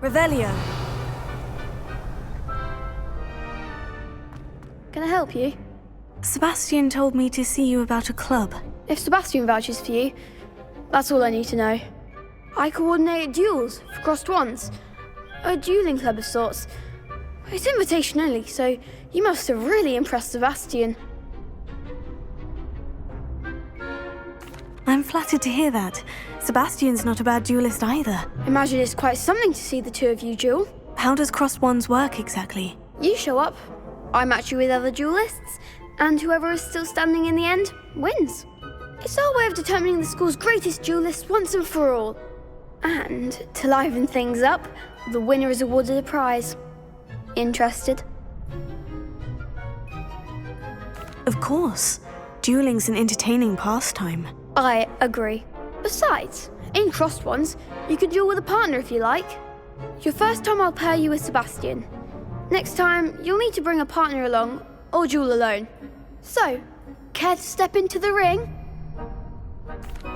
Revelio. Can I help you? Sebastian told me to see you about a club. If Sebastian vouches for you, that's all I need to know. I coordinate duels for crossed wands. A dueling club of sorts. It's invitation only, so you must have really impressed Sebastian. I'm flattered to hear that. Sebastian's not a bad duelist either. Imagine it's quite something to see the two of you duel. How does crossed wands work exactly? You show up, I match you with other duelists, and whoever is still standing in the end wins. It's our way of determining the school's greatest duelist once and for all. And to liven things up, the winner is awarded a prize. Interested? Of course. Dueling's an entertaining pastime. I agree. Besides, in crossed ones, you can duel with a partner if you like. Your first time I'll pair you with Sebastian. Next time, you'll need to bring a partner along, or duel alone. So, care to step into the ring?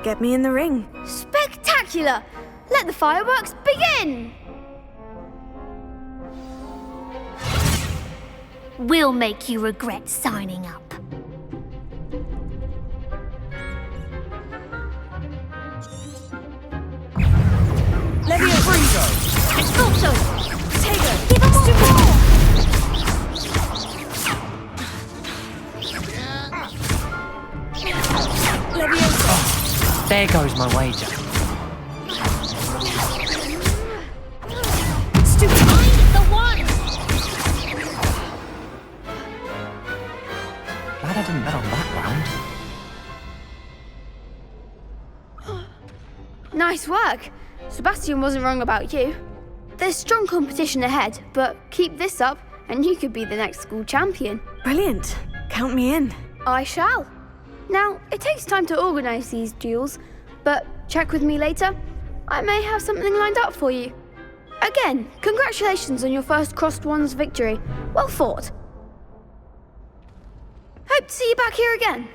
Get me in the ring. Spectacular! Let the fireworks begin! We'll make you regret signing up. Levioso! Expulso! Tego! Give him more! Levioso! There goes my wager. Find the one! Glad I didn't bet on that round. Nice work. Sebastian wasn't wrong about you. There's strong competition ahead, but keep this up and you could be the next school champion. Brilliant. Count me in. I shall. Now, it takes time to organise these duels, but check with me later. I may have something lined up for you. Again, congratulations on your first crossed wands victory. Well fought. Hope to see you back here again.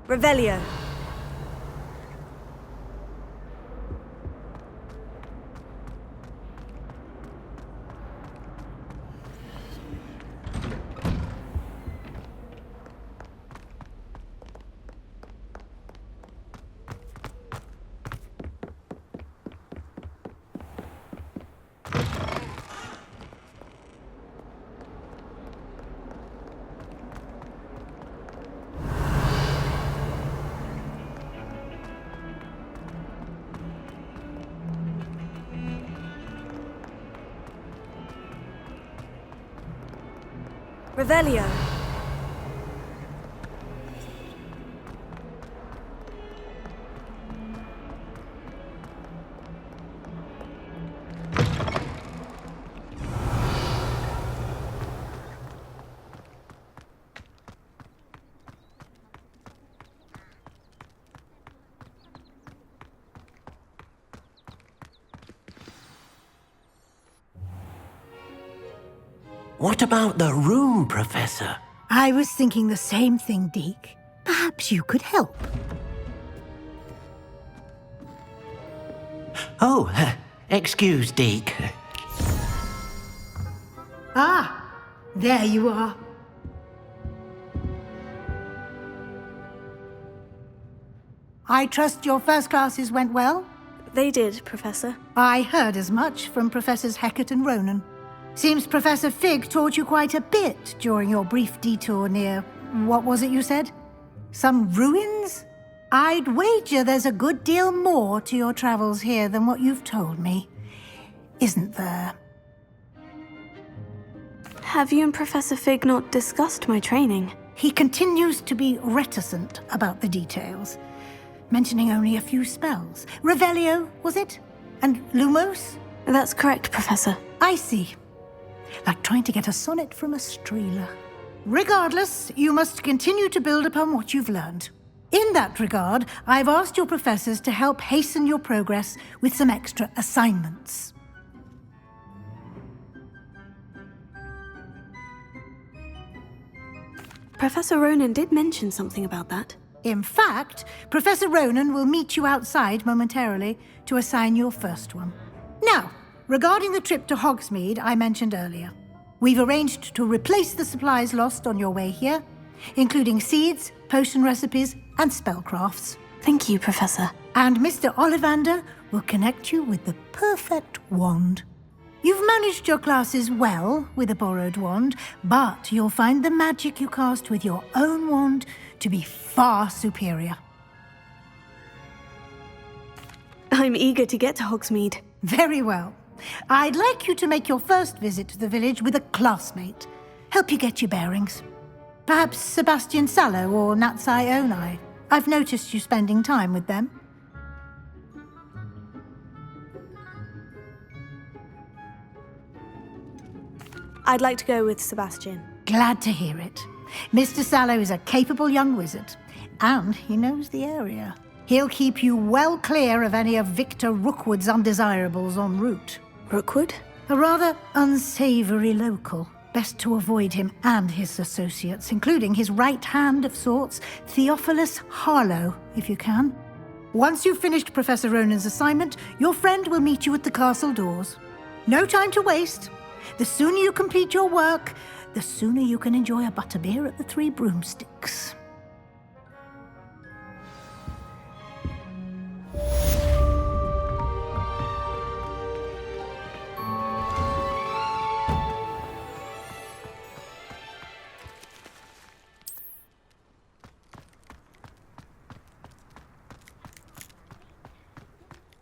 Revelio. Revelio. What about the room, Professor? I was thinking the same thing, Deke. Perhaps you could help. Oh, excuse, Deke. Ah, there you are. I trust your first classes went well? They did, Professor. I heard as much from Professors Hecat and Ronan. Seems Professor Fig taught you quite a bit during your brief detour near... what was it you said? Some ruins? I'd wager there's a good deal more to your travels here than what you've told me. Isn't there? Have you and Professor Fig not discussed my training? He continues to be reticent about the details, mentioning only a few spells. Revelio, was it? And Lumos? That's correct, Professor. I see. Like trying to get a sonnet from a streeler. Regardless, you must continue to build upon what you've learned. In that regard, I've asked your professors to help hasten your progress with some extra assignments. Professor Ronan did mention something about that. In fact, Professor Ronan will meet you outside momentarily to assign your first one. Now, regarding the trip to Hogsmeade I mentioned earlier, we've arranged to replace the supplies lost on your way here, including seeds, potion recipes, and spellcrafts. Thank you, Professor. And Mr. Ollivander will connect you with the perfect wand. You've managed your classes well with a borrowed wand, but you'll find the magic you cast with your own wand to be far superior. I'm eager to get to Hogsmeade. Very well. I'd like you to make your first visit to the village with a classmate. Help you get your bearings. Perhaps Sebastian Sallow or Natsai Onai. I've noticed you spending time with them. I'd like to go with Sebastian. Glad to hear it. Mr. Sallow is a capable young wizard, and he knows the area. He'll keep you well clear of any of Victor Rookwood's undesirables en route. Rookwood? A rather unsavory local. Best to avoid him and his associates, including his right hand of sorts, Theophilus Harlow, if you can. Once you've finished Professor Ronan's assignment, your friend will meet you at the castle doors. No time to waste. The sooner you complete your work, the sooner you can enjoy a butterbeer at the Three Broomsticks.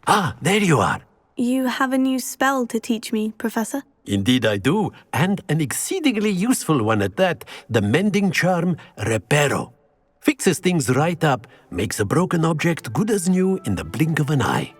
Ah, there you are. You have a new spell to teach me, Professor? Indeed I do, and an exceedingly useful one at that, the mending charm Reparo. Fixes things right up, makes a broken object good as new in the blink of an eye.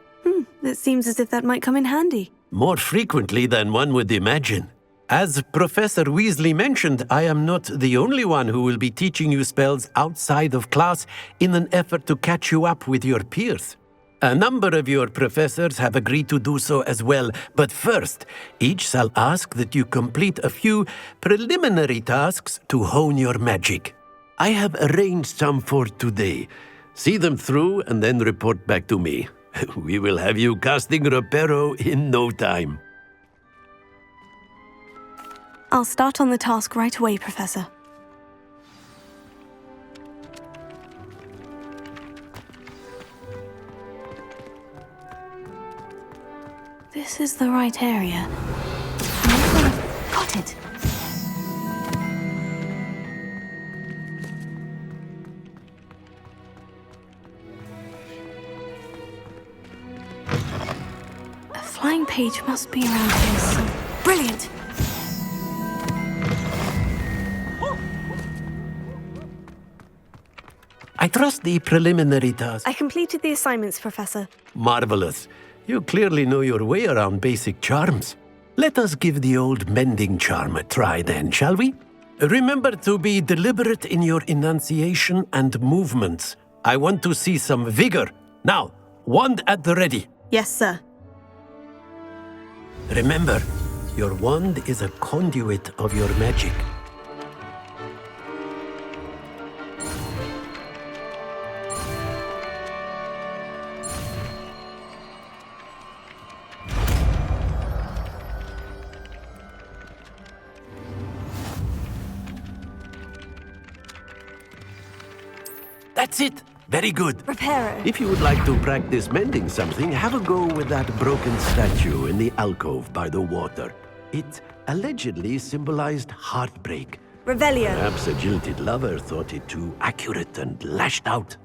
It seems as if that might come in handy. More frequently than one would imagine. As Professor Weasley mentioned, I am not the only one who will be teaching you spells outside of class in an effort to catch you up with your peers. A number of your professors have agreed to do so as well, but first, each shall ask that you complete a few preliminary tasks to hone your magic. I have arranged some for today. See them through and then report back to me. We will have you casting Reparo in no time. I'll start on the task right away, Professor. This is the right area. Got it. A flying page must be around here somewhere. Brilliant! I trust the preliminary task. I completed the assignments, Professor. Marvelous. You clearly know your way around basic charms. Let us give the old mending charm a try then, shall we? Remember to be deliberate in your enunciation and movements. I want to see some vigor. Now, wand at the ready. Yes, sir. Remember, your wand is a conduit of your magic. That's it. Very good. Reparo. If you would like to practice mending something, have a go with that broken statue in the alcove by the water. It allegedly symbolized heartbreak. Revelio. Perhaps a jilted lover thought it too accurate and lashed out.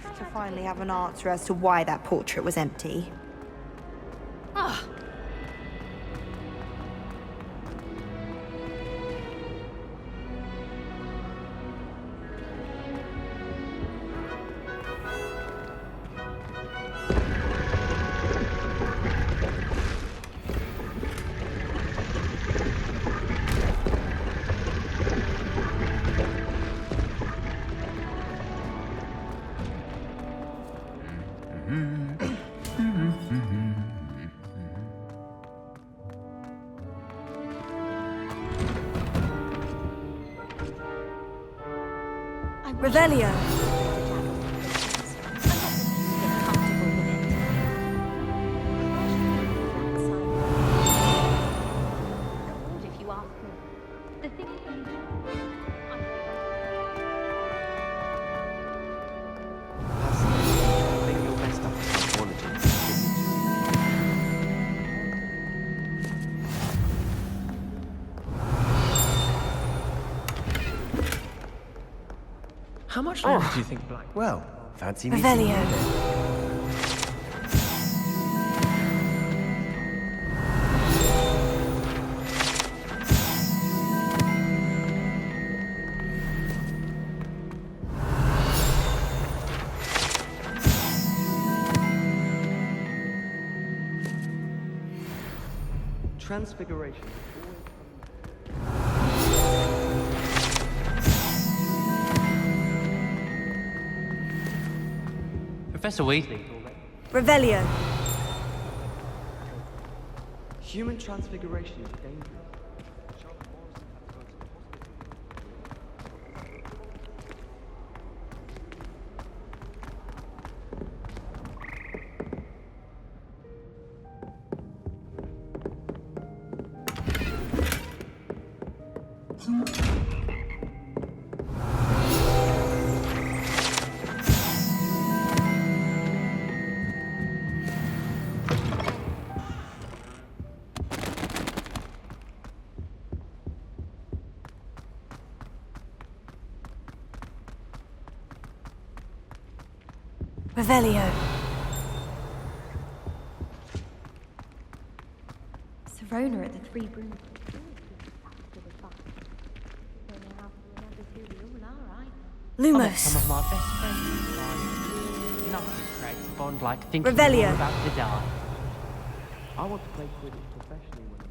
relief to finally have an answer as to why that portrait was empty. Ah, Revelio. if you ask me. The thing is, I think your best up quality. How much longer do you think Black? Well, fancy meeting Revelio. Transfiguration. Professor Weasley. Revelio. Human transfiguration is dangerous. Revelio. Serona at the Three Brooms. I met some Lumos. of my best friends in life. Nothing creates a bond like thinking Revelio. you're about to die. I want to play Quidditch professionally when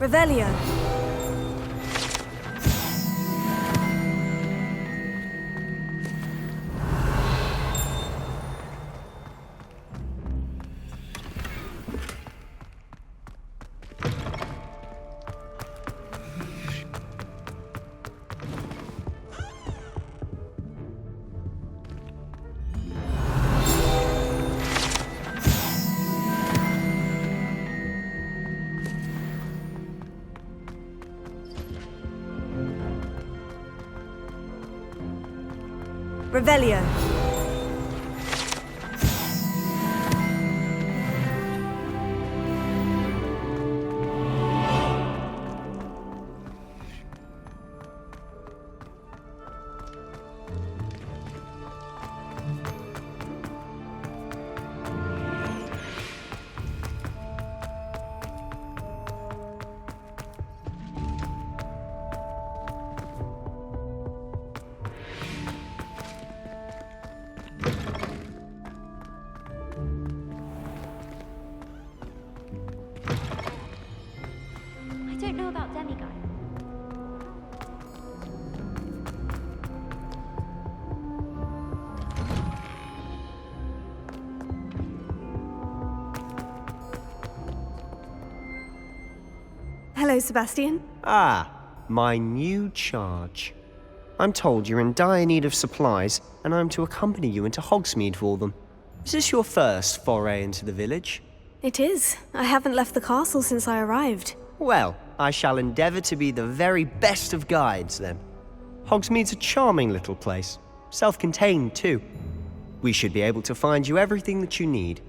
Revelio. Revelio. Hello, Sebastian. Ah, my new charge. I'm told you're in dire need of supplies, and I'm to accompany you into Hogsmeade for them. Is this your first foray into the village? It is. I haven't left the castle since I arrived. Well, I shall endeavour to be the very best of guides, then. Hogsmeade's a charming little place. Self-contained, too. We should be able to find you everything that you need.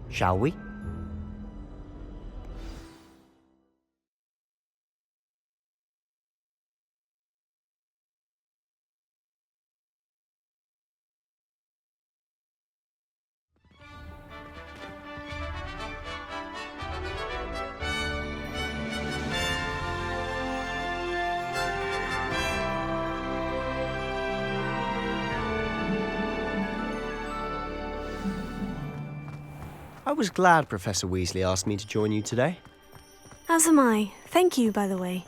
Shall we? I was glad Professor Weasley asked me to join you today. As am I. Thank you, by the way.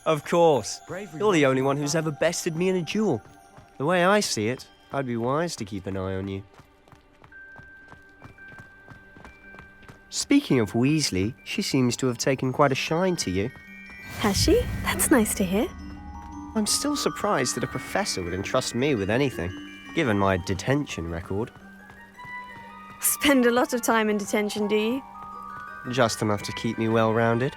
Of course. You're the only one who's ever bested me in a duel. The way I see it, I'd be wise to keep an eye on you. Speaking of Weasley, she seems to have taken quite a shine to you. Has she? That's nice to hear. I'm still surprised that a professor would entrust me with anything, given my detention record. Spend a lot of time in detention, do you? Just enough to keep me well-rounded.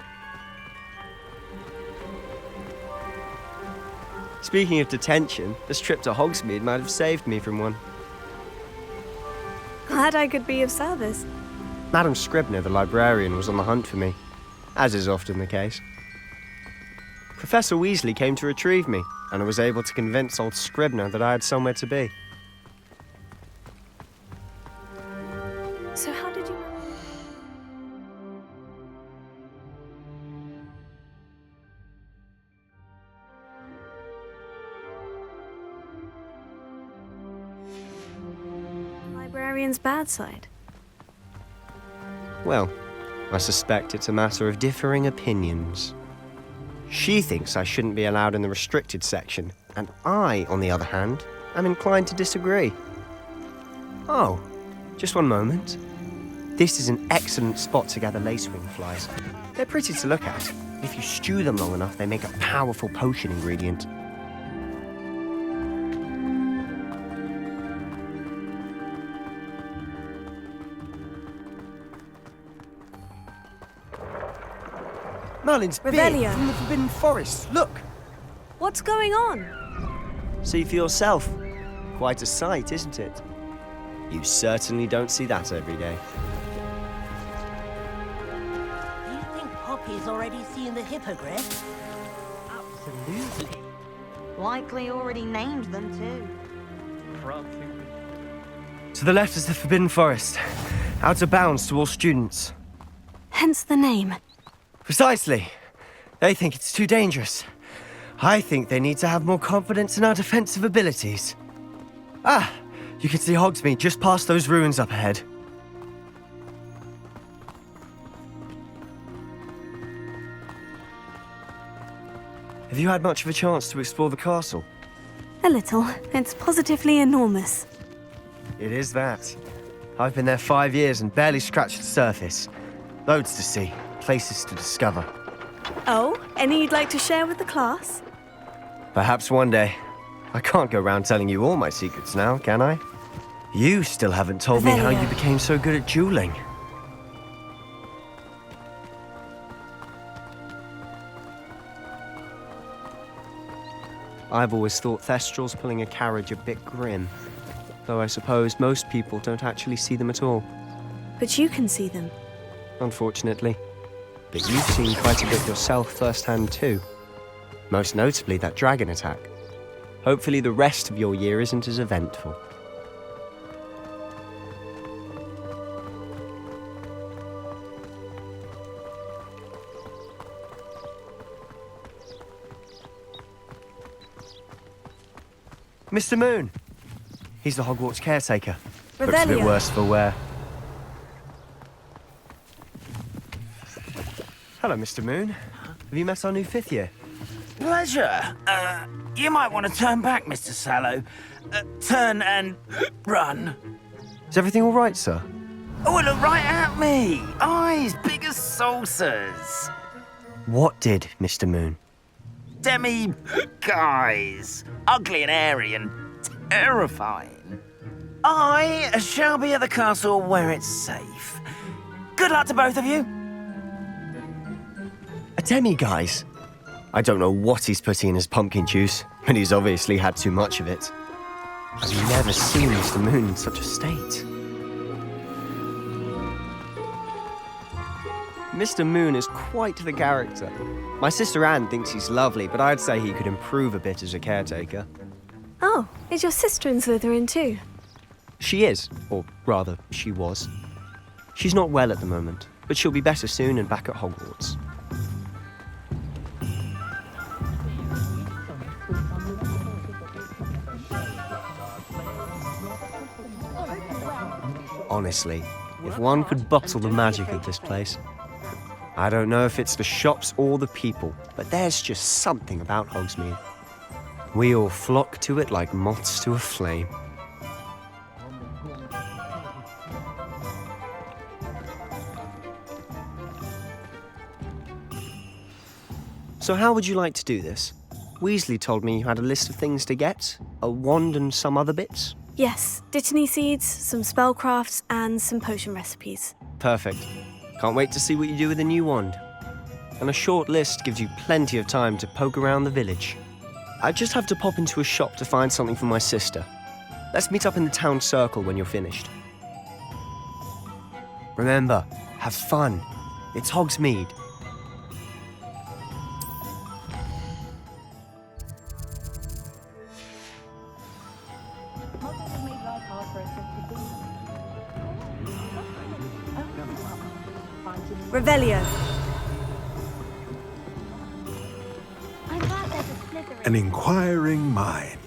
Speaking of detention, this trip to Hogsmeade might have saved me from one. Glad I could be of service. Madam Scribner, the librarian, was on the hunt for me, as is often the case. Professor Weasley came to retrieve me, and I was able to convince old Scribner that I had somewhere to be. So how did you... Librarian's bad side? Well, I suspect it's a matter of differing opinions. She thinks I shouldn't be allowed in the restricted section, and I, on the other hand, am inclined to disagree. Oh, just one moment. This is an excellent spot to gather lacewing flies. They're pretty to look at. If you stew them long enough, they make a powerful potion ingredient. Merlin's beard Revelio. from the Forbidden Forest. Look! What's going on? See for yourself. Quite a sight, isn't it? You certainly don't see that every day. Do you think Poppy's already seen the hippogriff? Absolutely. Likely already named them too. Probably. To the left is the Forbidden Forest. Out of bounds to all students. Hence the name. Precisely. They think it's too dangerous. I think they need to have more confidence in our defensive abilities. Ah, you can see Hogsmeade just past those ruins up ahead. Have you had much of a chance to explore the castle? A little. It's positively enormous. It is that. I've been there 5 years and barely scratched the surface. Loads to see, places to discover. Oh, any you'd like to share with the class? Perhaps one day. I can't go around telling you all my secrets now, can I? You still haven't told me how you became so good at dueling. I've always thought Thestrals pulling a carriage a bit grim, though I suppose most people don't actually see them at all. But you can see them. Unfortunately. But you've seen quite a bit yourself firsthand too. Most notably that dragon attack. Hopefully the rest of your year isn't as eventful. Mr. Moon. He's the Hogwarts caretaker. Looks a bit Revelio. worse for wear. Hello, Mr. Moon. Have you met our new fifth year? Pleasure. You might want to turn back, Mr. Sallow. Turn and run. Is everything all right, sir? Oh, look right at me. Eyes big as saucers. What did, Mr. Moon? Demi guys. Ugly and airy and terrifying. I shall be at the castle where it's safe. Good luck to both of you. A demi-guise? I don't know what he's putting in his pumpkin juice, but he's obviously had too much of it. I've never seen Mr. Moon in such a state. Mr. Moon is quite the character. My sister Anne thinks he's lovely, but I'd say he could improve a bit as a caretaker. Oh, is your sister in Slytherin too? She is, or rather, she was. She's not well at the moment, but she'll be better soon and back at Hogwarts. Honestly, if one could bottle the magic of this place. I don't know if it's the shops or the people, but there's just something about Hogsmeade. We all flock to it like moths to a flame. So how would you like to do this? Weasley told me you had a list of things to get, a wand and some other bits. Yes, Dittany seeds, some spellcrafts, and some potion recipes. Perfect. Can't wait to see what you do with the new wand. And a short list gives you plenty of time to poke around the village. I just have to pop into a shop to find something for my sister. Let's meet up in the town circle when you're finished. Remember, have fun. It's Hogsmeade. Revelio. I'm glad there's a Slytherin. An inquiring mind.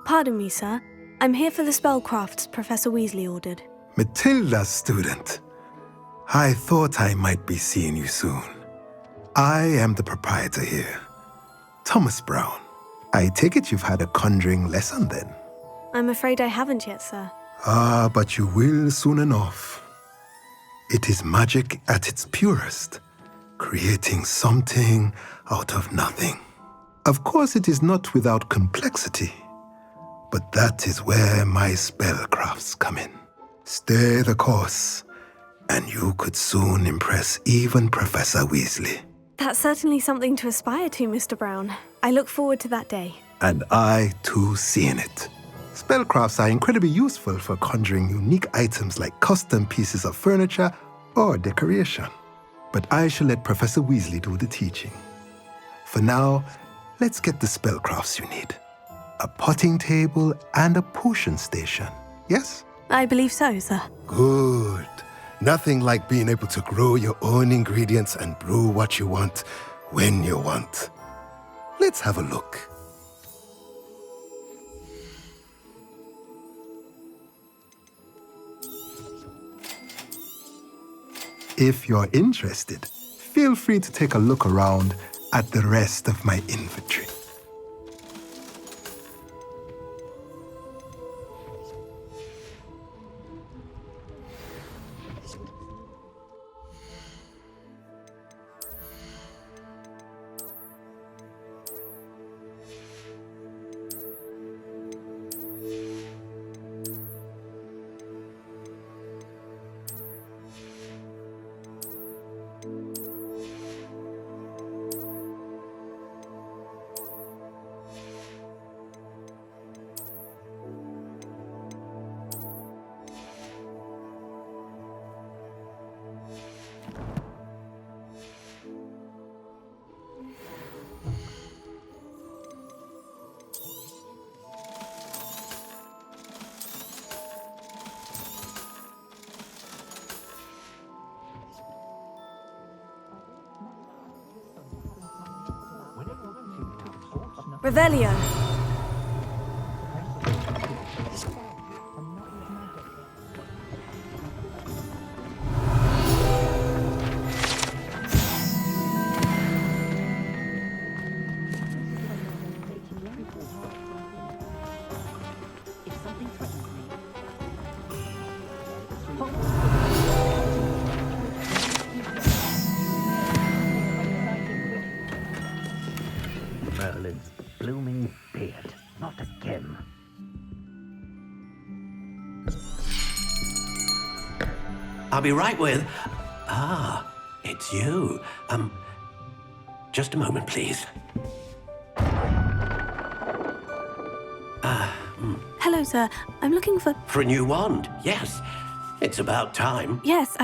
Pardon me, sir. I'm here for the spellcrafts Professor Weasley ordered. Matilda's student. I thought I might be seeing you soon. I am the proprietor here, Thomas Brown. I take it you've had a conjuring lesson then? I'm afraid I haven't yet, sir. Ah, but you will soon enough. It is magic at its purest, creating something out of nothing. Of course, it is not without complexity, but that is where my spellcrafts come in. Stay the course, and you could soon impress even Professor Weasley. That's certainly something to aspire to, Mr. Brown. I look forward to that day. And I, too, seeing it. Spellcrafts are incredibly useful for conjuring unique items like custom pieces of furniture or decoration. But I shall let Professor Weasley do the teaching. For now, let's get the spellcrafts you need. A potting table and a potion station, yes? I believe so, sir. Good. Nothing like being able to grow your own ingredients and brew what you want when you want. Let's have a look. If you're interested, feel free to take a look around at the rest of my inventory. Revelio. Merlin's blooming beard. Not again. I'll be right with... Ah, it's you. Just a moment, please. Hello, sir. I'm looking for... For a new wand, yes. It's about time. Yes,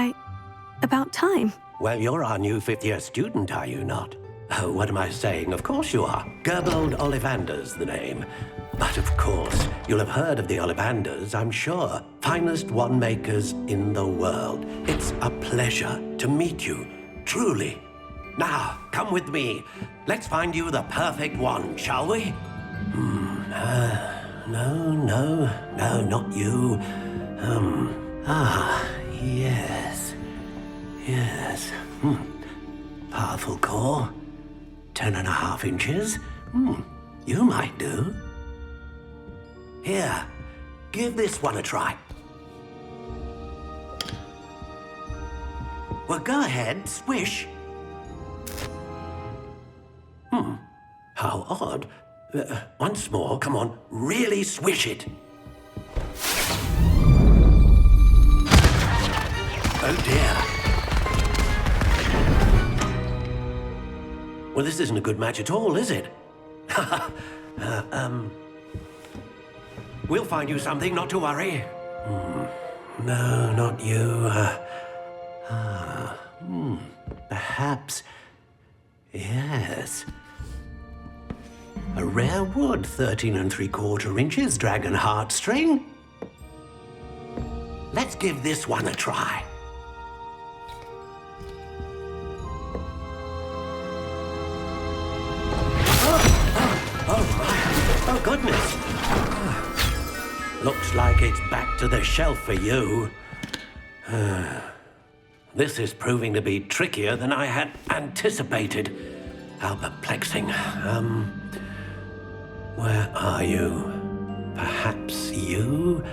about time. Well, you're our new fifth-year student, are you not? Oh, what am I saying? Of course you are. Gerbold Ollivander's the name. But of course, you'll have heard of the Ollivanders, I'm sure. Finest wand makers in the world. It's a pleasure to meet you, truly. Now, come with me. Let's find you the perfect wand, shall we? No, not you. Yes. Powerful core. 10.5 inches. You might do. Here, give this one a try. Well, go ahead, swish. How odd. Once more, come on, really swish it. Oh dear. Well, this isn't a good match at all, is it? We'll find you something, not to worry. No, not you. Perhaps... Yes. A rare wood, 13 3/4 inches, dragon heartstring. Let's give this one a try. Oh, goodness. Looks like it's back to the shelf for you. This is proving to be trickier than I had anticipated. How perplexing. Where are you? Perhaps you?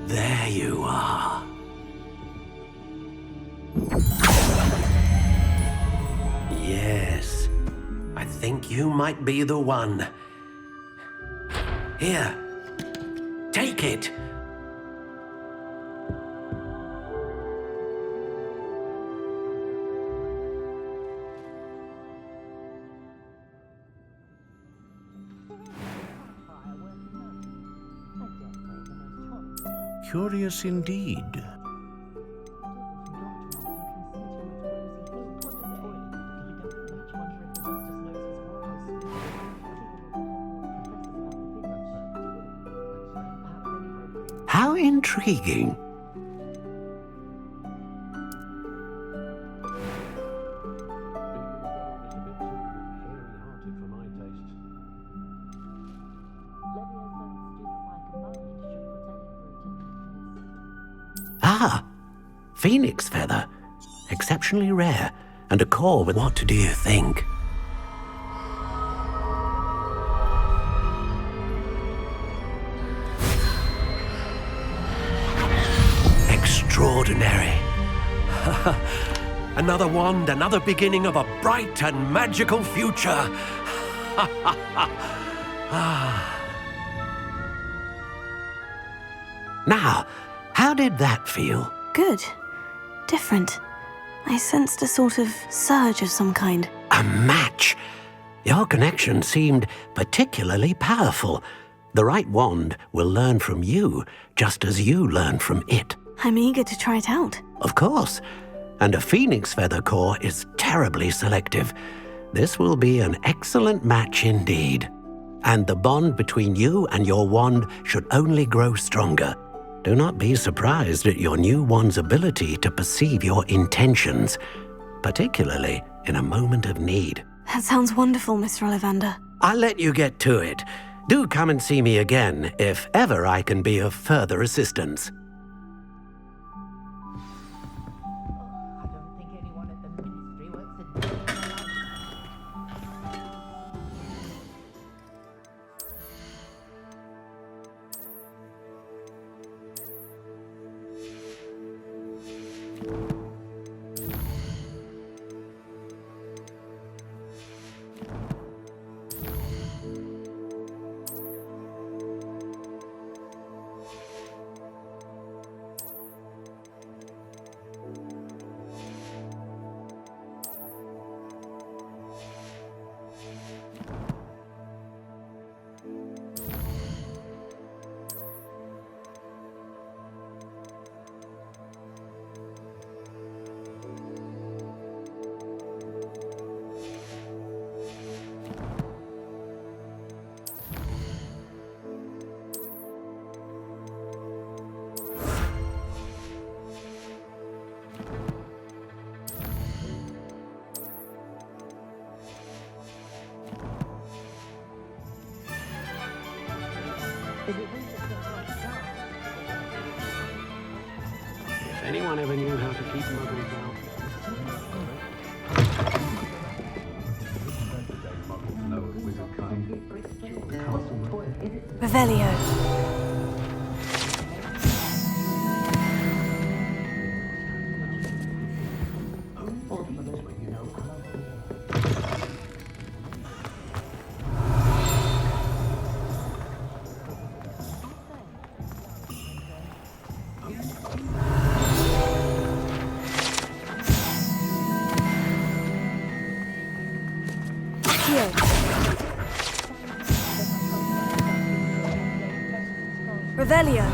There you are. Yes, I think you might be the one. Here, take it. Curious indeed. How intriguing. Phoenix feather. Exceptionally rare. And a core with... What do you think? Extraordinary. Another wand, another beginning of a bright and magical future. Now, how did that feel? Good. Different. I sensed a sort of surge of some kind. A match! Your connection seemed particularly powerful. The right wand will learn from you, just as you learn from it. I'm eager to try it out. Of course. And a phoenix feather core is terribly selective. This will be an excellent match indeed. And the bond between you and your wand should only grow stronger. Do not be surprised at your new wand's ability to perceive your intentions, particularly in a moment of need. That sounds wonderful, Mr. Ollivander. I'll let you get to it. Do come and see me again if ever I can be of further assistance. I don't think anyone at the ministry works a day in their life. If anyone ever knew how to keep muggles out. Revelio. Revelio.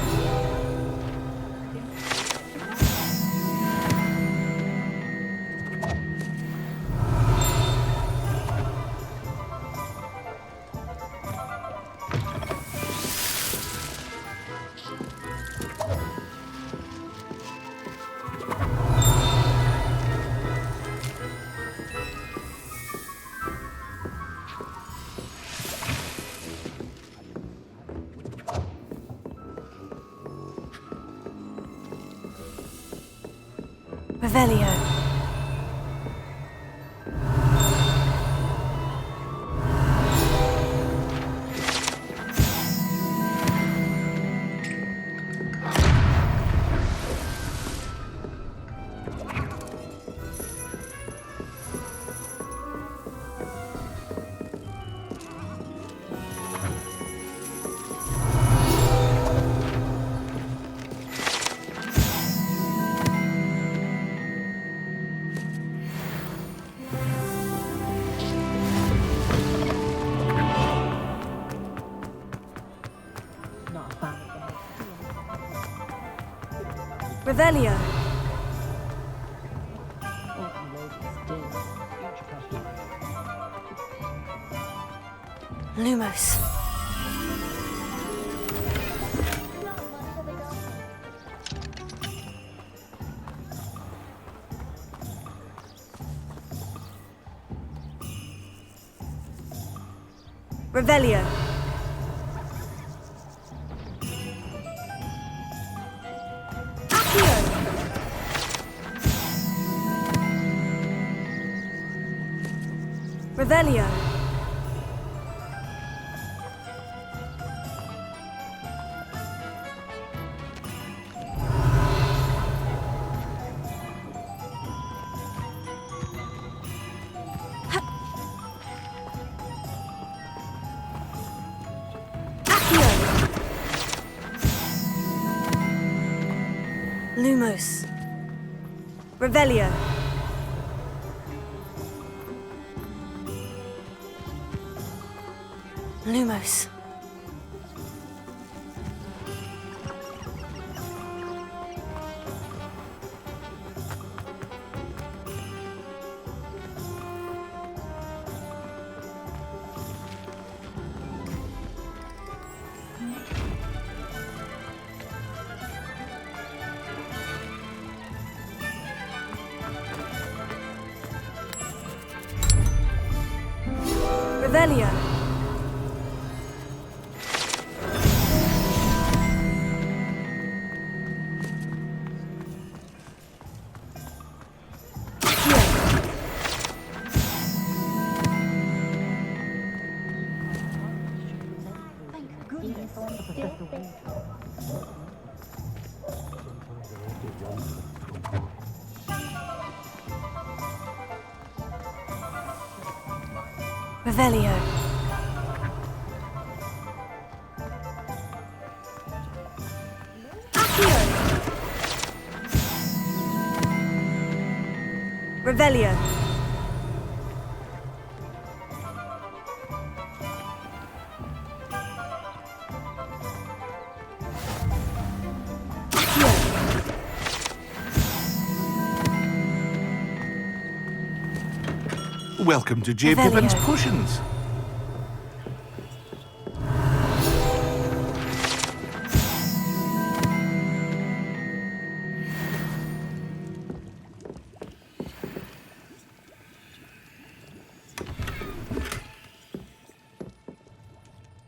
Revelio. Revelio. Lumos. Revelio. Revelio. Lumos. Revelio. Lumos. Revelio. Revelio. Accio. Revelio. Welcome to J. Pippin's Potions.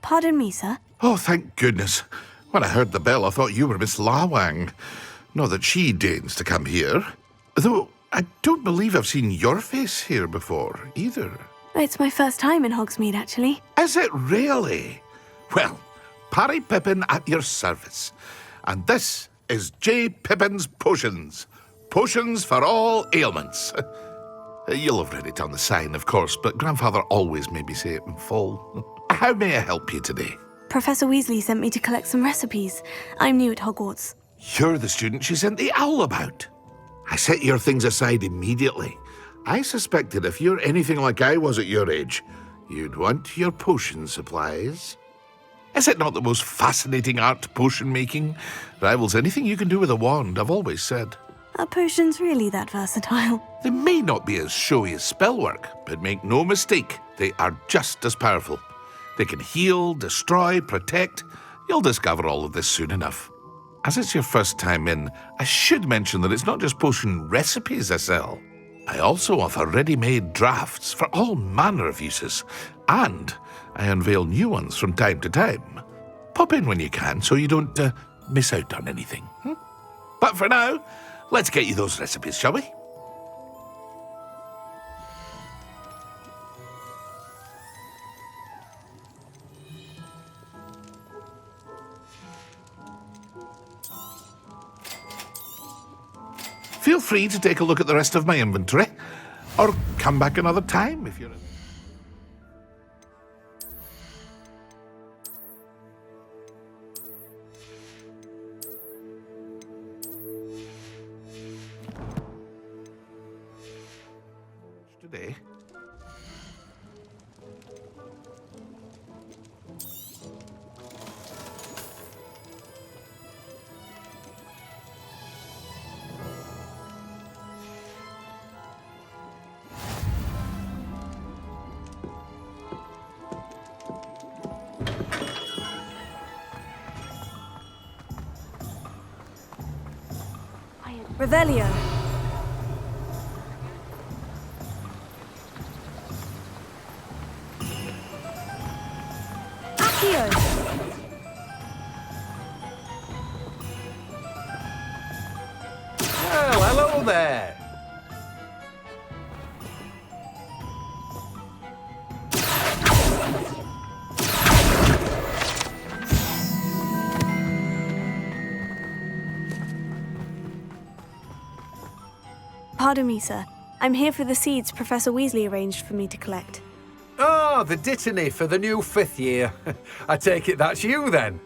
Pardon me, sir. Oh, thank goodness. When I heard the bell, I thought you were Miss Lawang. Not that she deigns to come here. Though I don't believe I've seen your face here before, either. It's my first time in Hogsmeade, actually. Is it really? Well, Parry Pippin at your service. And this is J. Pippin's Potions. Potions for all ailments. You'll have read it on the sign, of course, but Grandfather always made me say it in full. How may I help you today? Professor Weasley sent me to collect some recipes. I'm new at Hogwarts. You're the student she sent the owl about. I set your things aside immediately. I suspected if you're anything like I was at your age, you'd want your potion supplies. Is it not the most fascinating art, potion making? Rivals anything you can do with a wand, I've always said. Are potions really that versatile? They may not be as showy as spellwork, but make no mistake, they are just as powerful. They can heal, destroy, protect. You'll discover all of this soon enough. As it's your first time in, I should mention that it's not just potion recipes I sell. I also offer ready-made drafts for all manner of uses, and I unveil new ones from time to time. Pop in when you can so you don't miss out on anything. But for now, let's get you those recipes, shall we? Feel free to take a look at the rest of my inventory, or come back another time if you're... Today. Revelio. Accio. Well, hello there. Pardon me, sir. I'm here for the seeds Professor Weasley arranged for me to collect. Oh, the dittany for the new 5th year. I take it that's you, then.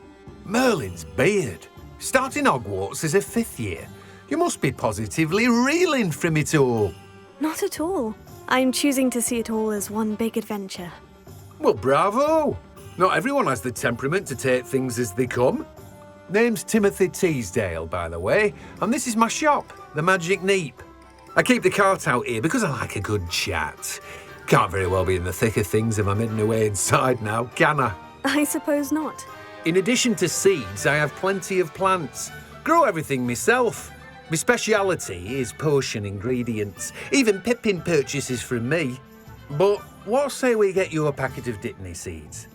Merlin's beard. Starting Hogwarts as a 5th year. You must be positively reeling from it all. Not at all. I'm choosing to see it all as one big adventure. Well, bravo. Not everyone has the temperament to take things as they come. Name's Timothy Teasdale, by the way, and this is my shop, the Magic Neep. I keep the cart out here because I like a good chat. Can't very well be in the thick of things if I'm hidden away inside now, can I? I suppose not. In addition to seeds, I have plenty of plants. Grow everything myself. My speciality is potion ingredients. Even Pippin purchases from me. But what say we get you a packet of Dittany seeds?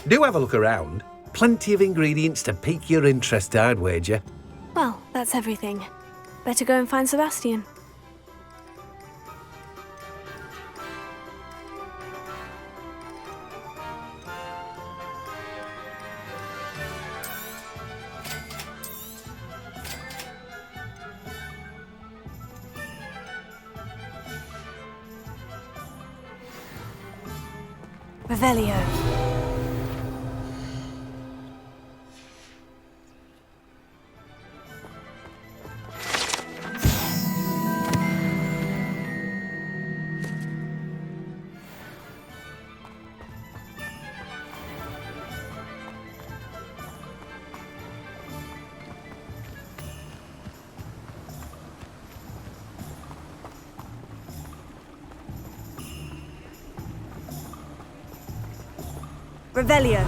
Do have a look around. Plenty of ingredients to pique your interest, I'd wager. Well, that's everything. Better go and find Sebastian. Revelio. Revelio.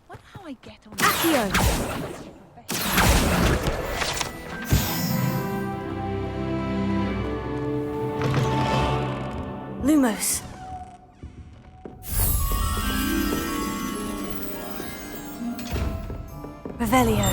Wonder how I get on. Accio. Lumos. Revelio.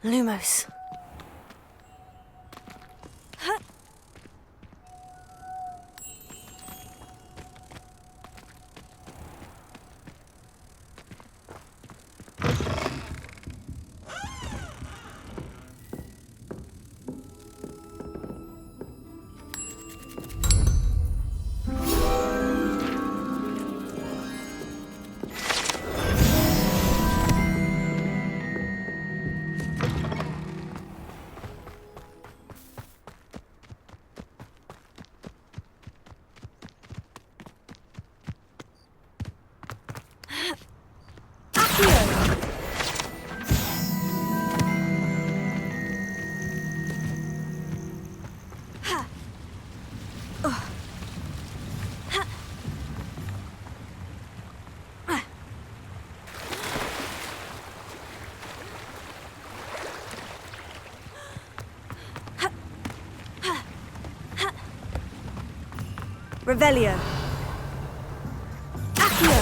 Lumos. Revelio. Accio.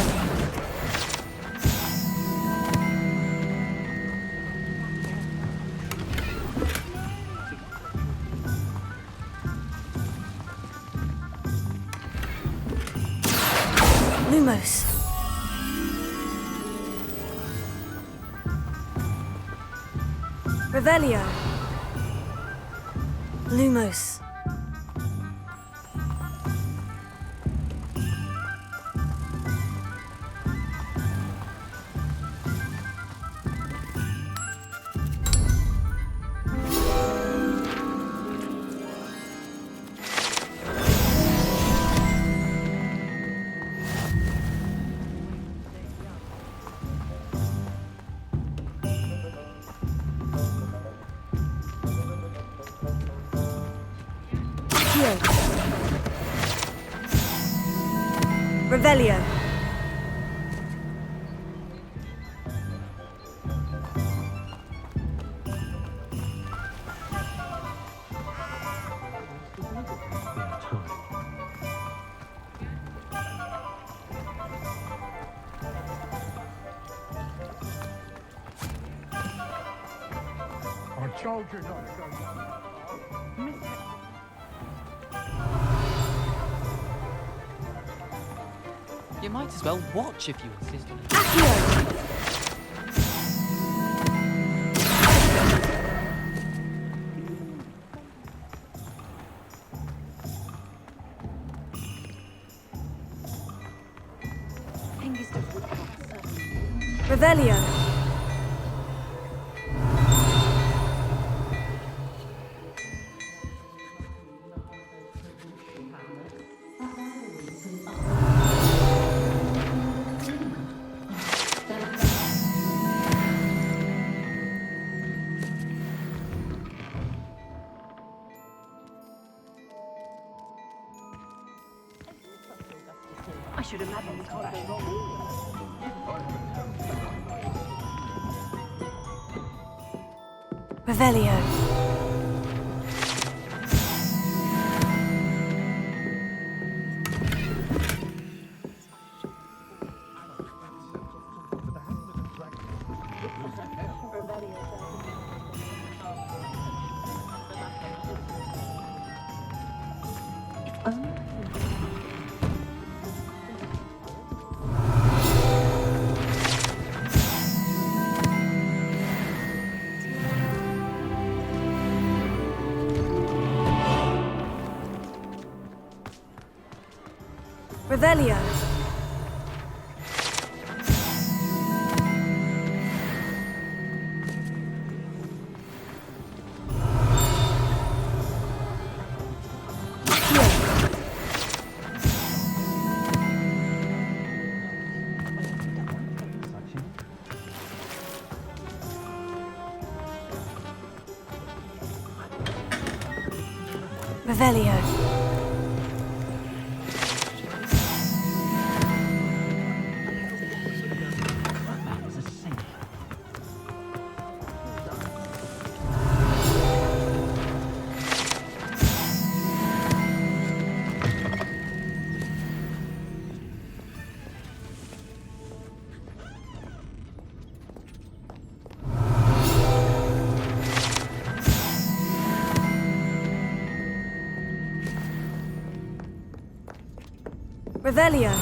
Lumos. Revelio. Lumos. Revelio. I told you not to go. You might as well watch if you insist on it. Accio. Revelio. I should have had one splash. Revelio. Revelio. Revelio. Revelio.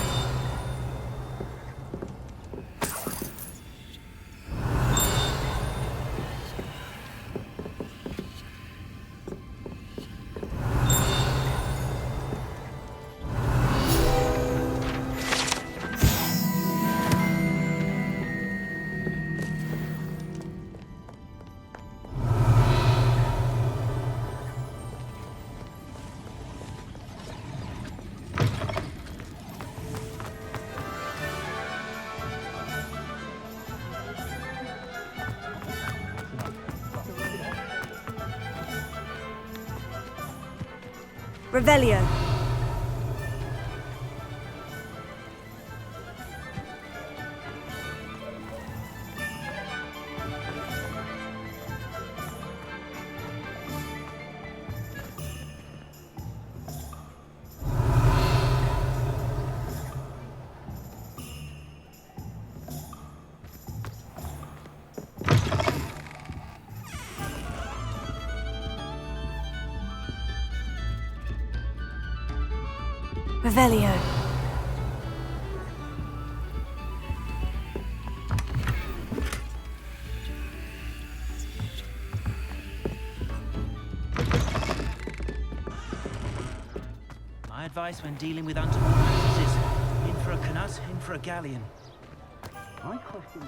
Revelio. Revelio. My advice when dealing with untoward matters is in for a canut, in for a galleon. My question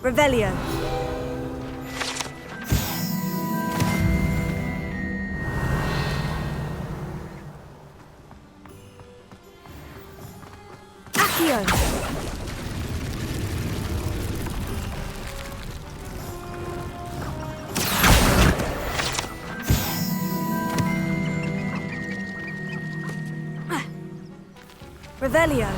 Revelio. Accio. Revelio.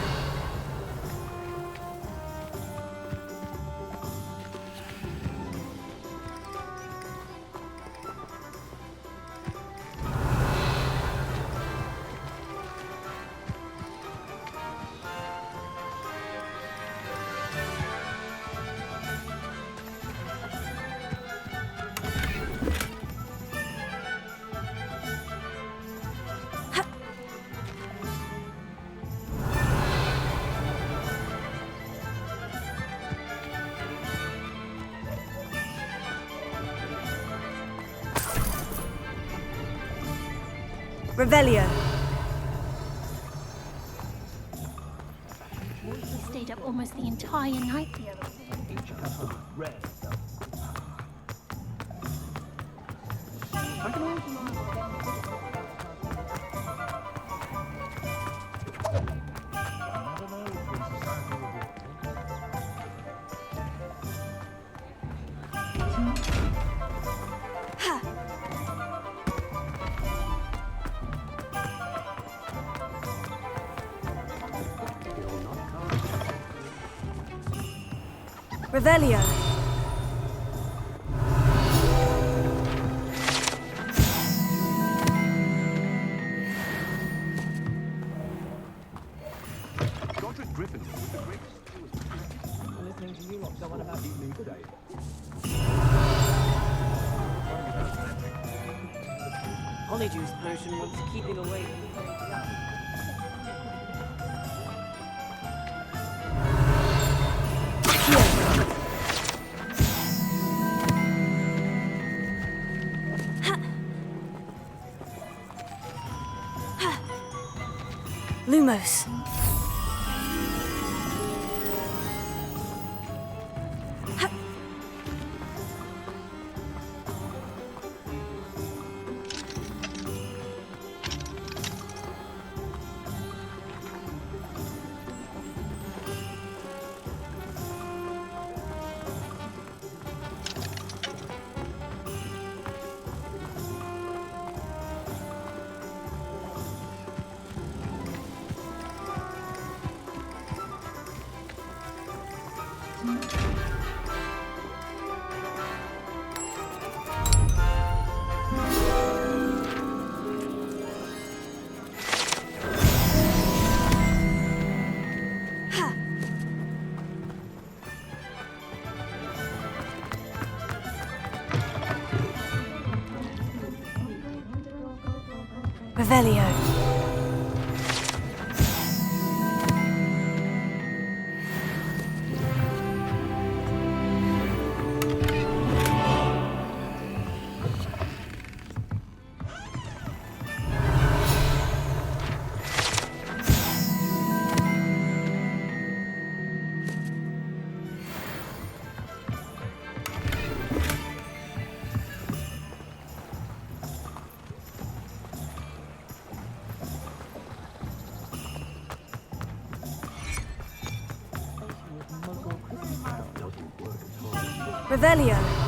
Revelio. We stayed up almost the entire night the other day. Revelio. Griffin with the great listening to you lot go on about evening today. Polyjuice potion wants keeping away from Lumos. Revelio. Revelio.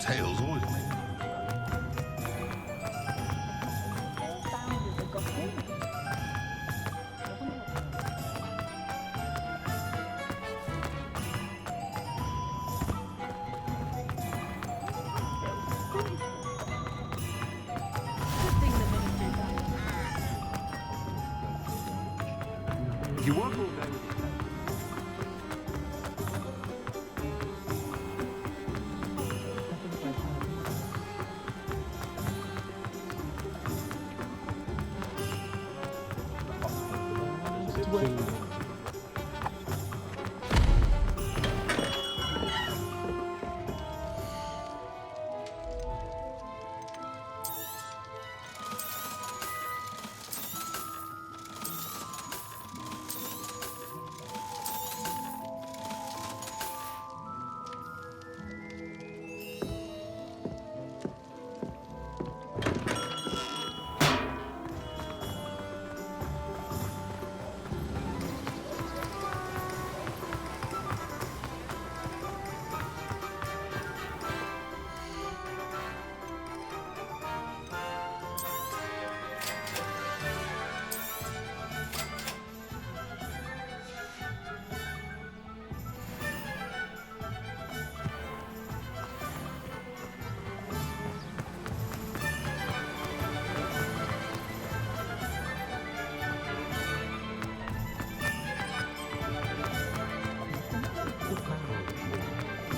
Tails oil. You work all day with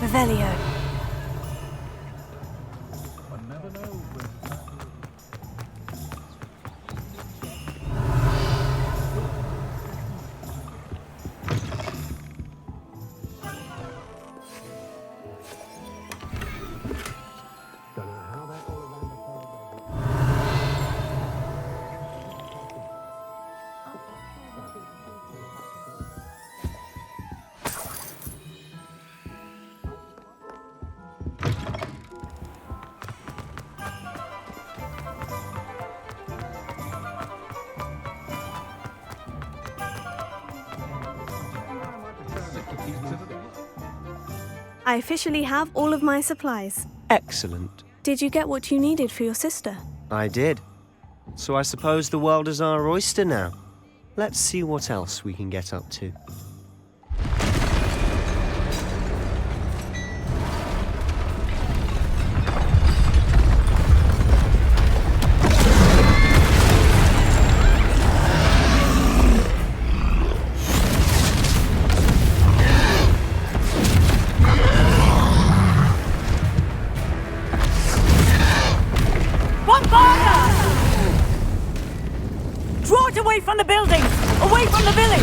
Revelio. I officially have all of my supplies. Excellent. Did you get what you needed for your sister? I did. So I suppose the world is our oyster now. Let's see what else we can get up to. Draw it away from the buildings! Away from the village!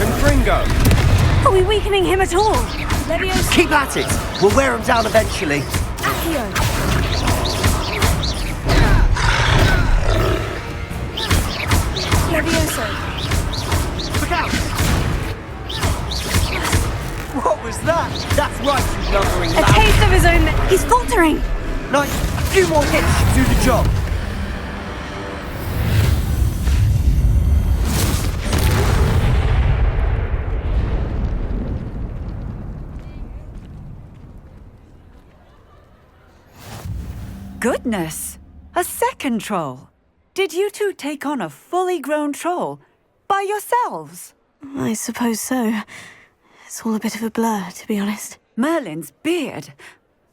Confringo! Are we weakening him at all? Levioso. Keep at it! We'll wear him down eventually. Accio. Levioso. Look out! What was that? That's right, you lumbering A lad. taste of his own... He's faltering! Nice. A few more hits should do the job. Goodness! A second troll! Did you two take on a fully grown troll? By yourselves? I suppose so. It's all a bit of a blur, to be honest. Merlin's beard.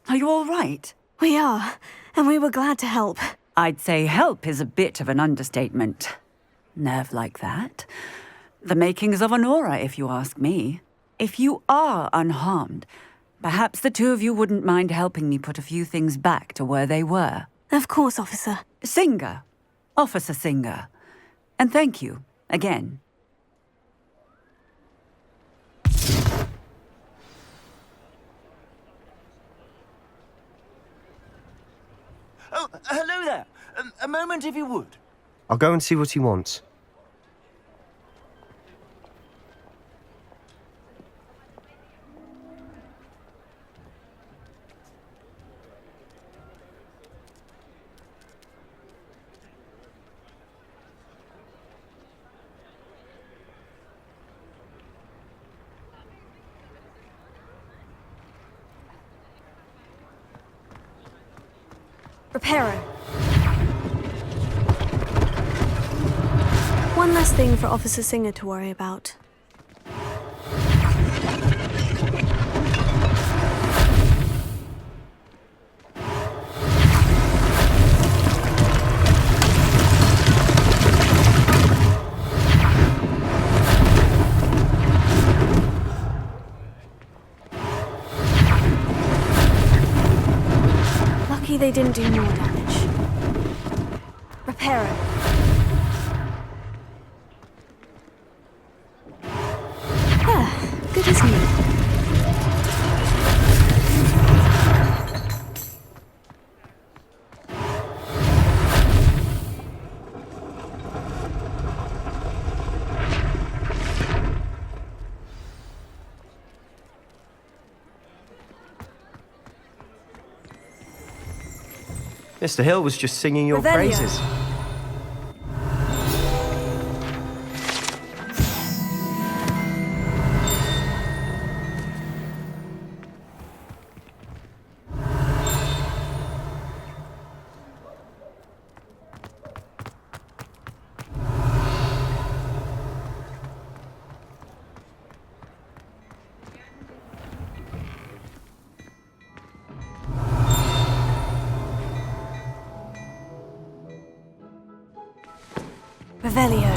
Are you all right? We are, and we were glad to help. I'd say help is a bit of an understatement. Nerve like that. The makings of an aura, if you ask me. If you are unharmed, perhaps the two of you wouldn't mind helping me put a few things back to where they were. Of course, officer. Singer. Officer Singer. And thank you, again. Oh, hello there. A moment if you would. I'll go and see what he wants. Reparo. One less thing for Officer Singer to worry about. Lucky they didn't do more damage. Reparo. Good as new. Mr. Hill was just singing your Revelio. praises. Revelio.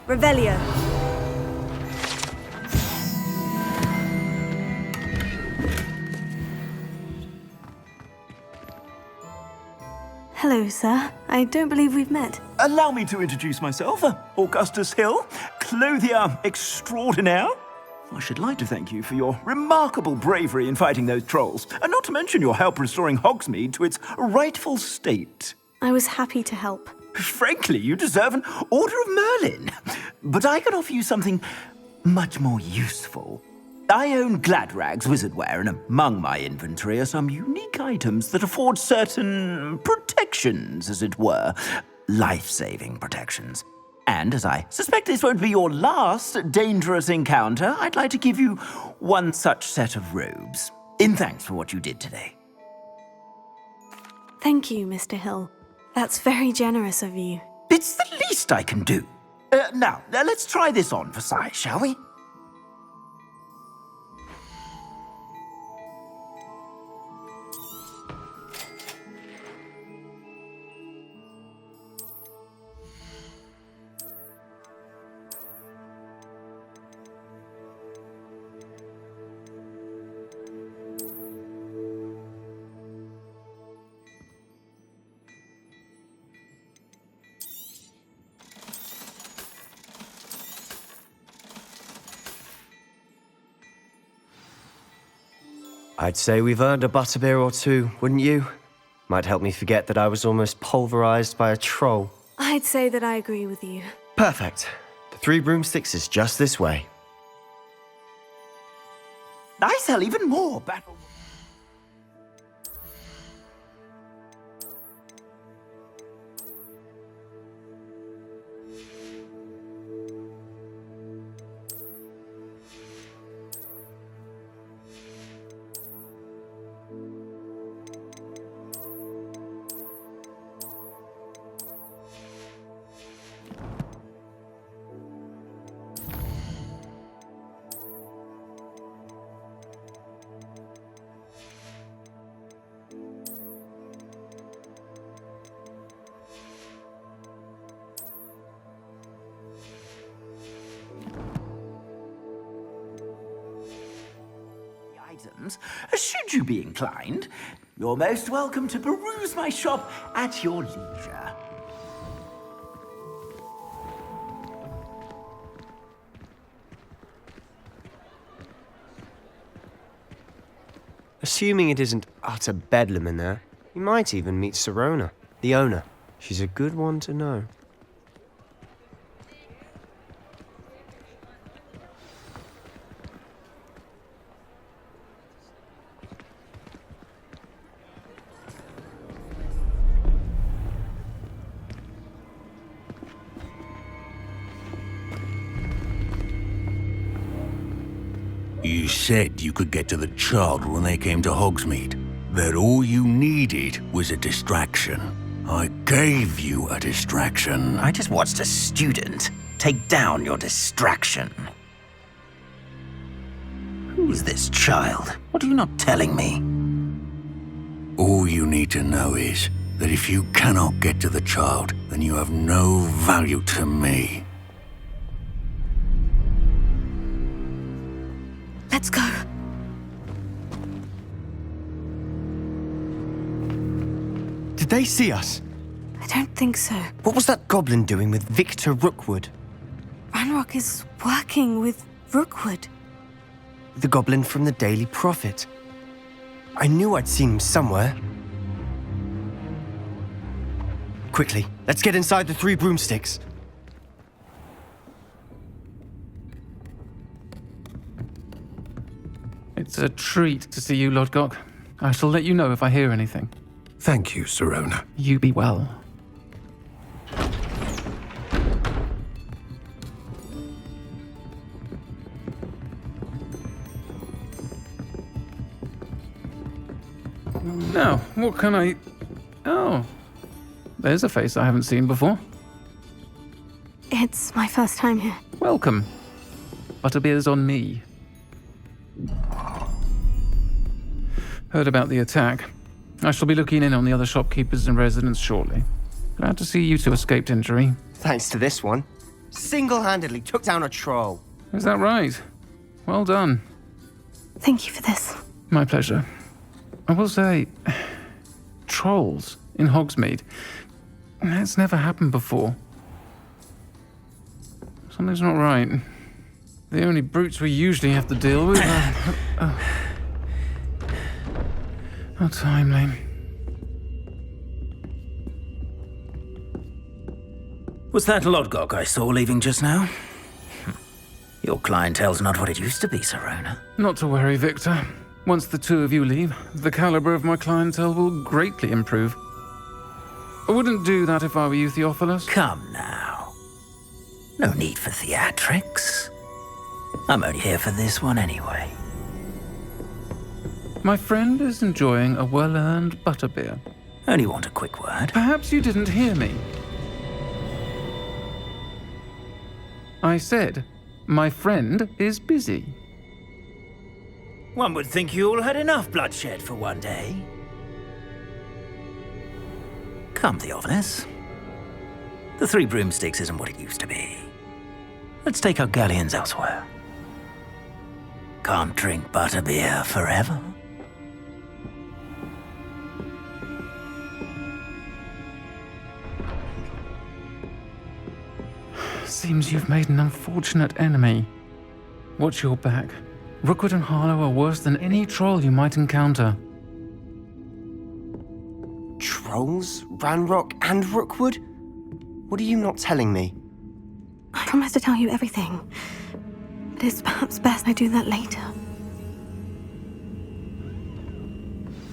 Revelio. Hello, sir. I don't believe we've met. Allow me to introduce myself, Augustus Hill, clothier extraordinaire. I should like to thank you for your remarkable bravery in fighting those trolls, and not to mention your help restoring Hogsmeade to its rightful state. I was happy to help. Frankly, you deserve an Order of Merlin. But I can offer you something much more useful. I own Gladrag's wizardware, and among my inventory are some unique items that afford certain protections, as it were. Life-saving protections. And as I suspect this won't be your last dangerous encounter, I'd like to give you one such set of robes, in thanks for what you did today. Thank you, Mr. Hill. That's very generous of you. It's the least I can do. Now, let's try this on for size, shall we? I'd say we've earned a butterbeer or two, wouldn't you? Might help me forget that I was almost pulverized by a troll. I'd say that I agree with you. Perfect. The 3 broomsticks is just this way. I sell even more battle... possessions, should you be inclined, you're most welcome to peruse my shop at your leisure. Assuming it isn't utter bedlam in there, you might even meet Sirona, the owner. She's a good one to know. You said you could get to the child when they came to Hogsmeade. That all you needed was a distraction. I gave you a distraction. I just watched a student take down your distraction. Who is this child? What are you not telling me? All you need to know is that if you cannot get to the child, then you have no value to me. Let's go. Did they see us? I don't think so. What was that goblin doing with Victor Rookwood? Ranrock is working with Rookwood. The goblin from the Daily Prophet. I knew I'd seen him somewhere. Quickly, let's get inside the 3 broomsticks. It's a treat to see you, Lodgok. I shall let you know if I hear anything. Thank you, Sirona. You be well. Now, what can I... Oh, there's a face I haven't seen before. It's my first time here. Welcome. Butterbeer's on me. Heard about the attack. I shall be looking in on the other shopkeepers and residents shortly. Glad to see you two escaped injury. Thanks to this one. Single-handedly took down a troll. Is that right? Well done. Thank you for this. My pleasure. I will say, trolls in Hogsmeade. That's never happened before. Something's not right. The only brutes we usually have to deal with are... How timely. Was that Lodgok I saw leaving just now? Your clientele's not what it used to be, Sirona. Not to worry, Victor. Once the two of you leave, the caliber of my clientele will greatly improve. I wouldn't do that if I were you, Theophilus. Come now. No need for theatrics. I'm only here for this one anyway. My friend is enjoying a well-earned butterbeer. Only want a quick word. Perhaps you didn't hear me. I said, my friend is busy. One would think you all had enough bloodshed for one day. Come, Theophilus. The 3 broomsticks isn't what it used to be. Let's take our galleons elsewhere. Can't drink butterbeer forever. Seems you've made an unfortunate enemy. Watch your back. Rookwood and Harlow are worse than any troll you might encounter. Trolls? Ranrock and Rookwood? What are you not telling me? I promise to tell you everything. But it's perhaps best I do that later.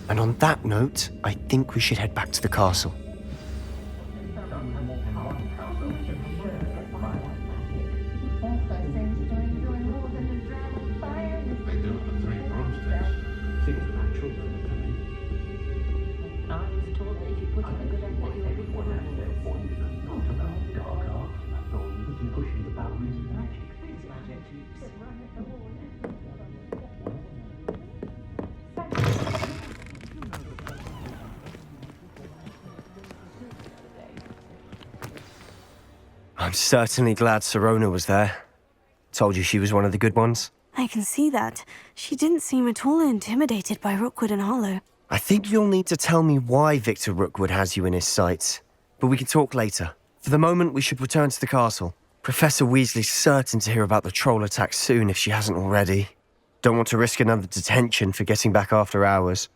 And on that note, I think we should head back to the castle. I'm certainly glad Sirona was there. Told you she was one of the good ones. I can see that. She didn't seem at all intimidated by Rookwood and Harlow. I think you'll need to tell me why Victor Rookwood has you in his sights. But we can talk later. For the moment, we should return to the castle. Professor Weasley's certain to hear about the troll attack soon if she hasn't already. Don't want to risk another detention for getting back after hours.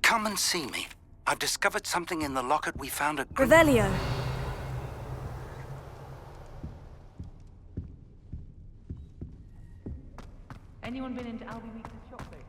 Come and see me. I've discovered something in the locket we found at... Revelio. Anyone been into Albie Weeks' shop lately?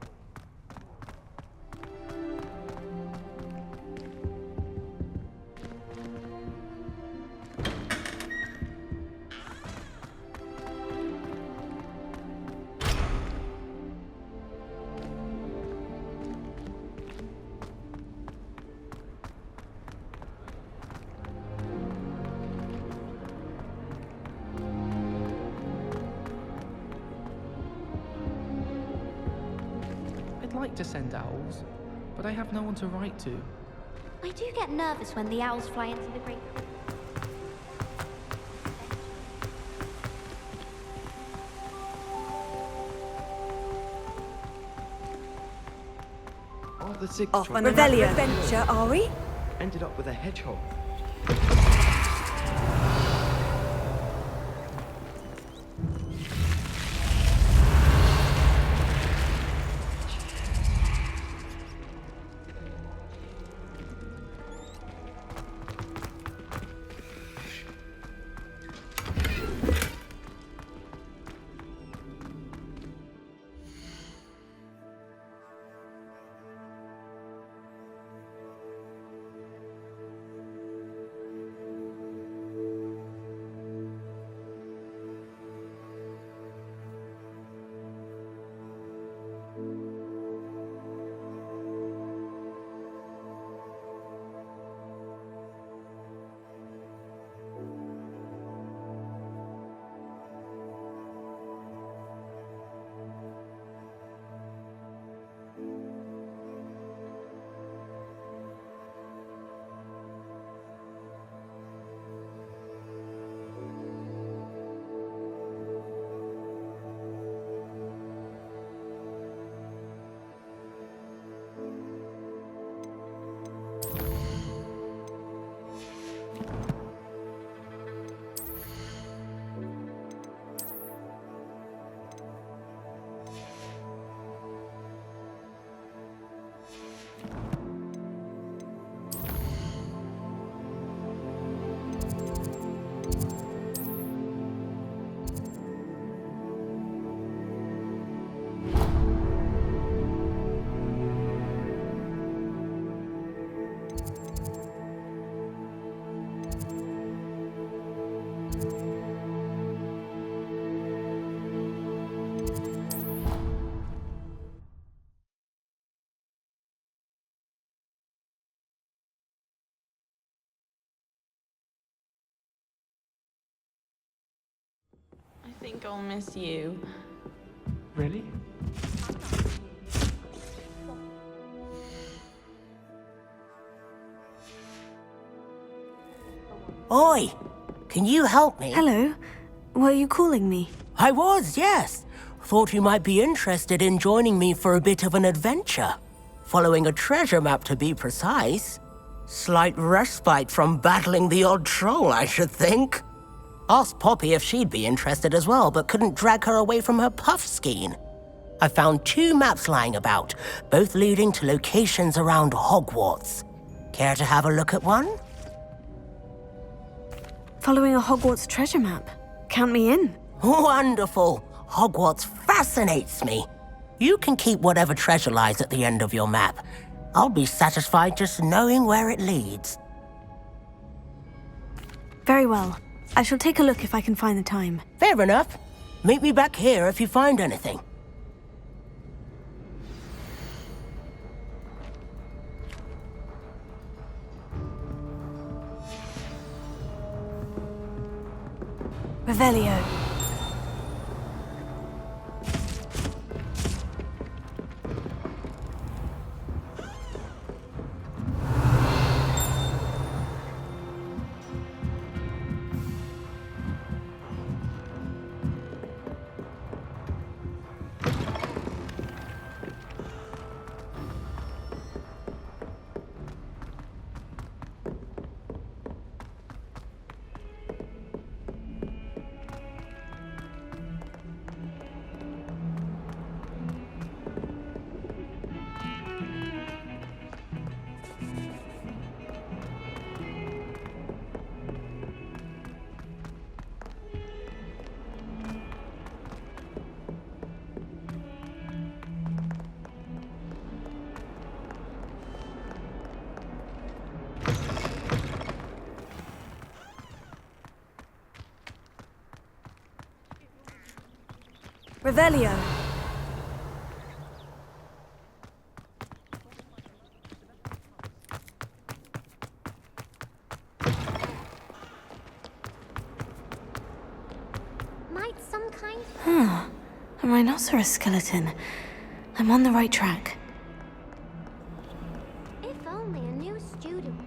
I'd like to send owls, but I have no one to write to. I do get nervous when the owls fly into the great... Oh, the six Off on another adventure, are we? ended up with a hedgehog. I think I'll miss you. Really? Oi! Can you help me? Hello. Were you calling me? I was, yes. Thought you might be interested in joining me for a bit of an adventure. Following a treasure map, to be precise. Slight respite from battling the odd troll, I should think. Asked Poppy if she'd be interested as well, but couldn't drag her away from her puff skein. I found 2 maps lying about, both leading to locations around Hogwarts. Care to have a look at one? Following a Hogwarts treasure map. Count me in. Wonderful. Hogwarts fascinates me. You can keep whatever treasure lies at the end of your map. I'll be satisfied just knowing where it leads. Very well. I shall take a look if I can find the time. Fair enough. Meet me back here if you find anything. Revelio. Revelio. Might some kind... Huh. A rhinoceros skeleton. I'm on the right track. If only a new student.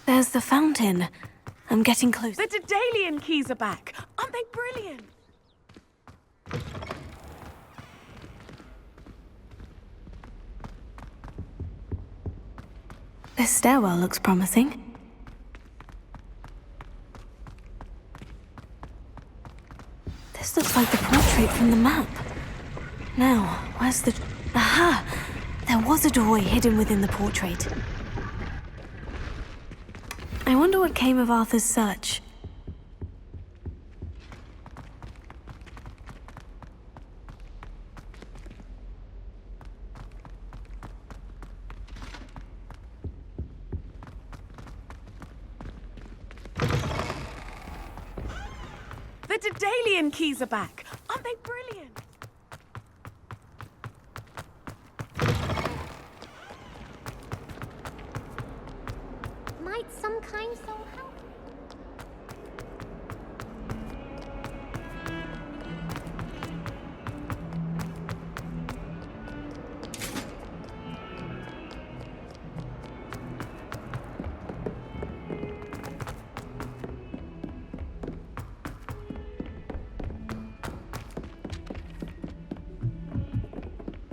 There's the fountain. I'm getting close. The Daedalian keys are back. Aren't they brilliant? This stairwell looks promising. This looks like the portrait from the map. Now, where's the... Aha! There was a doorway hidden within the portrait. I wonder what came of Arthur's search. The Daedalian keys are back. Aren't they brilliant? Might some kind soul help?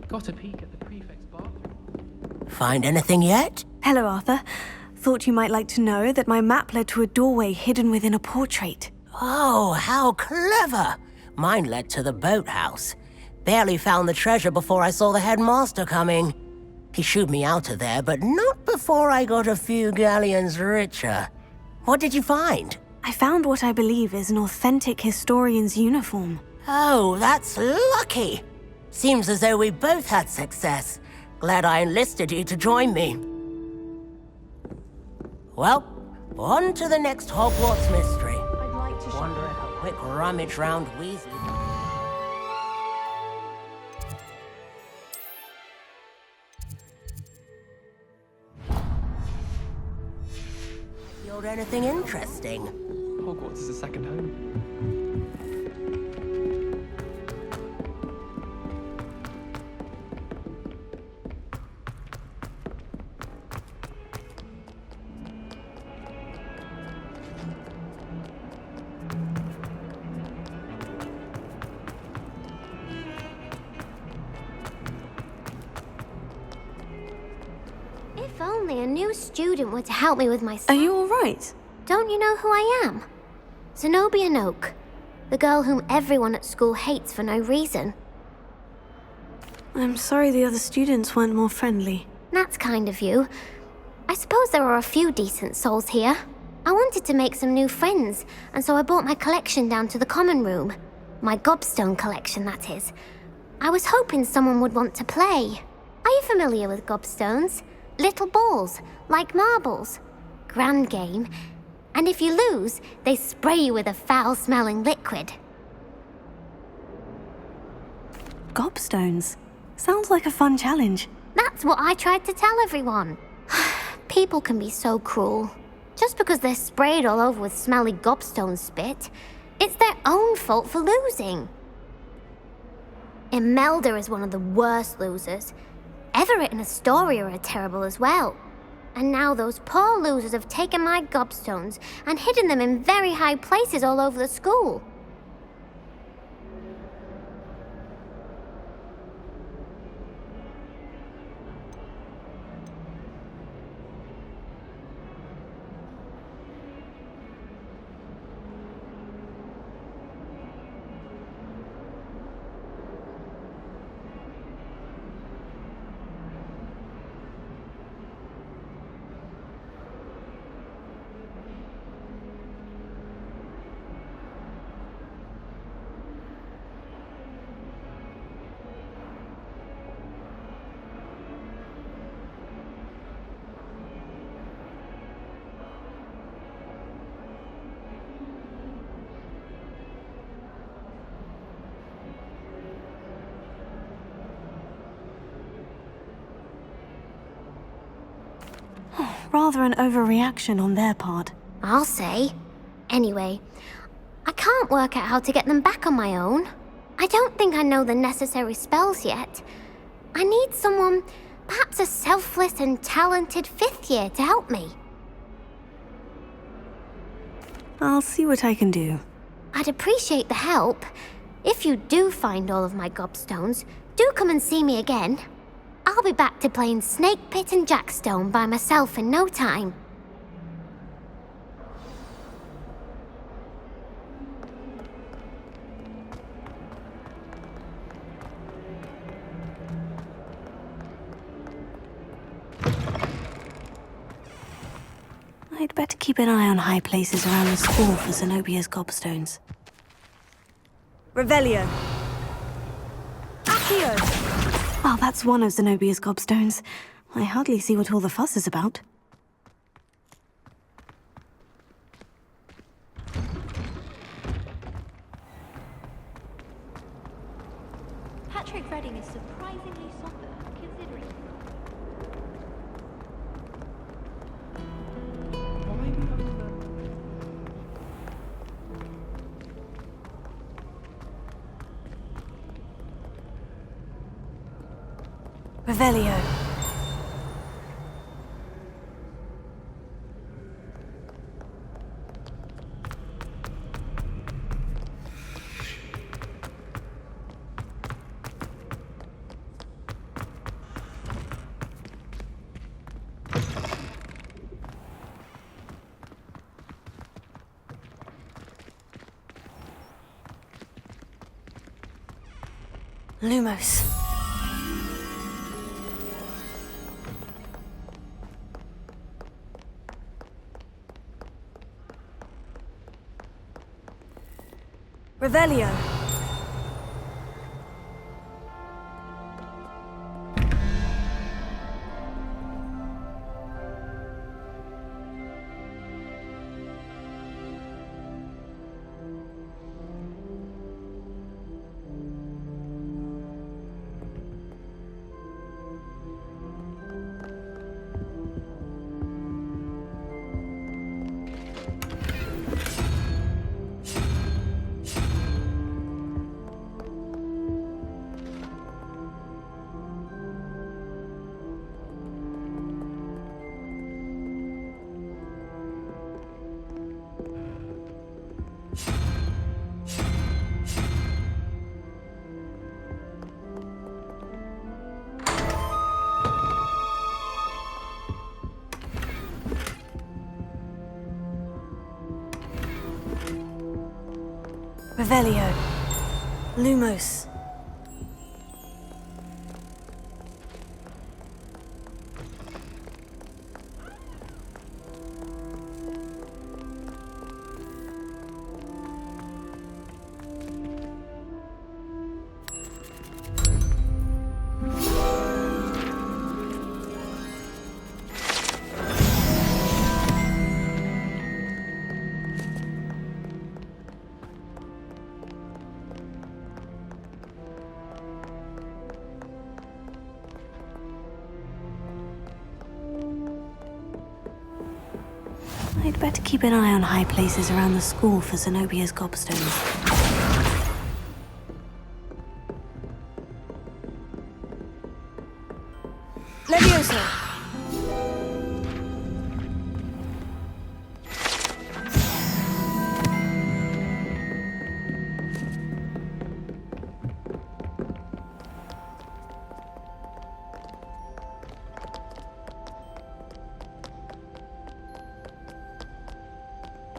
Got a peek at the prefect's bathroom. Find anything yet? Hello, Arthur. Thought you might like to know that my map led to a doorway hidden within a portrait. Oh, how clever! Mine led to the boathouse. Barely found the treasure before I saw the headmaster coming. He shooed me out of there, but not before I got a few galleons richer. What did you find? I found what I believe is an authentic historian's uniform. Oh, that's lucky! Seems as though we both had success. Glad I enlisted you to join me. Well, on to the next Hogwarts mystery. I'd like to Wonder if a quick rummage round Weasley... Yield anything interesting? Hogwarts is a second home. only a new student were to help me with my... Are you all right? Don't you know who I am? Zenobia Noak, the girl whom everyone at school hates for no reason. I'm sorry the other students weren't more friendly. That's kind of you. I suppose there are a few decent souls here. I wanted to make some new friends, and so I brought my collection down to the common room. My gobstone collection, that is. I was hoping someone would want to play. Are you familiar with gobstones? Little balls, like marbles. Grand game. And if you lose, they spray you with a foul-smelling liquid. Gobstones? Sounds like a fun challenge. That's what I tried to tell everyone. People can be so cruel. Just because they're sprayed all over with smelly gobstone spit, it's their own fault for losing. Imelda is one of the worst losers. Everett and Astoria are terrible as well. And now those poor losers have taken my gobstones and hidden them in very high places all over the school. Rather an overreaction on their part. I'll say. Anyway, I can't work out how to get them back on my own. I don't think I know the necessary spells yet. I need someone, perhaps a selfless and talented 5th year to help me. I'll see what I can do. I'd appreciate the help. If you do find all of my gobstones, do come and see me again. I'll be back to playing Snake Pit and Jackstone by myself in no time. I'd better keep an eye on high places around the school for Zenobia's gobstones. Revelio. Accio! Well, that's one of Zenobia's gobstones. I hardly see what all the fuss is about. Patrick Redding is surprisingly somber, considering... Revelio. Lumos. Revelio. Revelio. Lumos. I'd better keep an eye on high places around the school for Zenobia's gobstones. Leviosa!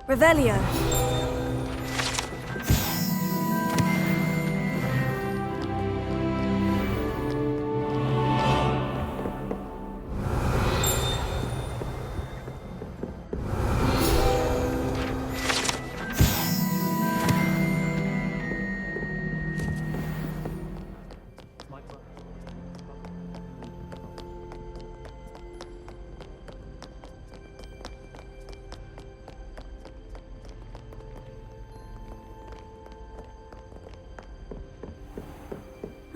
Revelio.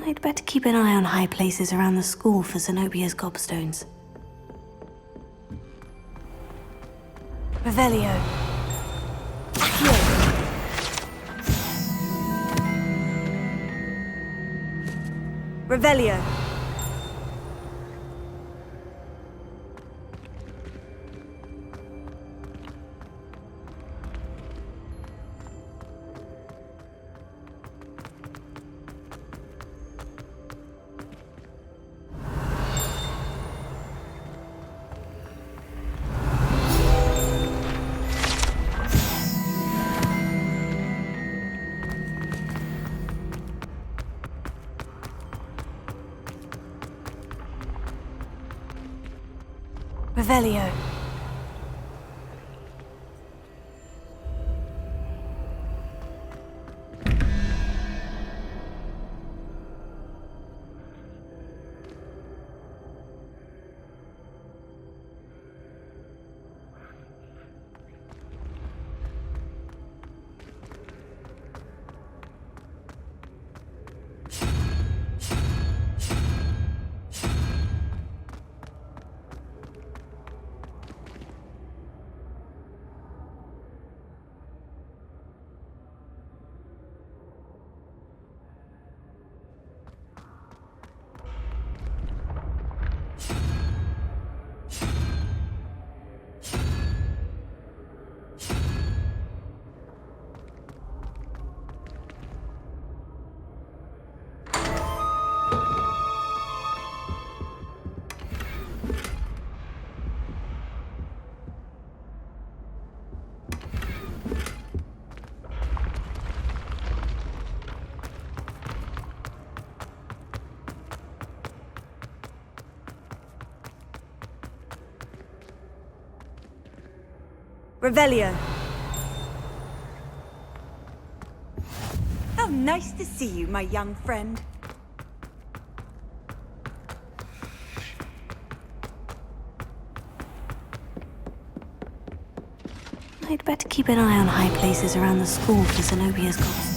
I'd better keep an eye on high places around the school for Zenobia's gobstones. Revelio. Accio. Revelio. Revelio. Revelio. How nice to see you, my young friend. I'd better keep an eye on high places around the school for Zenobia's gobstones.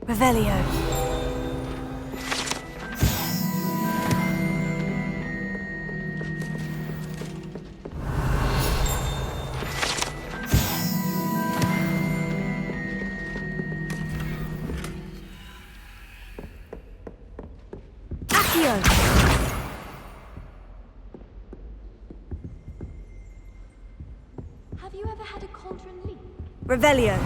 Revelio. Accio. Have you ever had a cauldron leak? Revelio.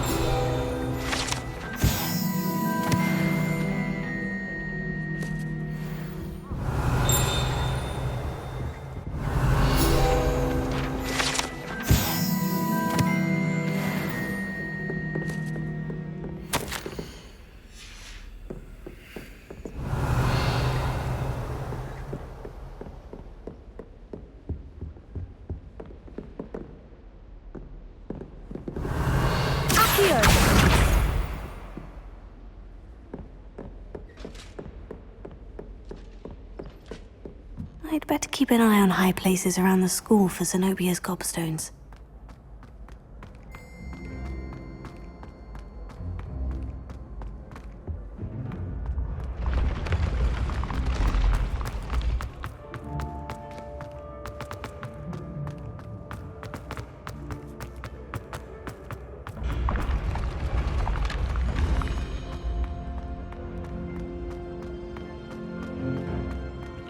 I'd better keep an eye on high places around the school for Zenobia's gobstones.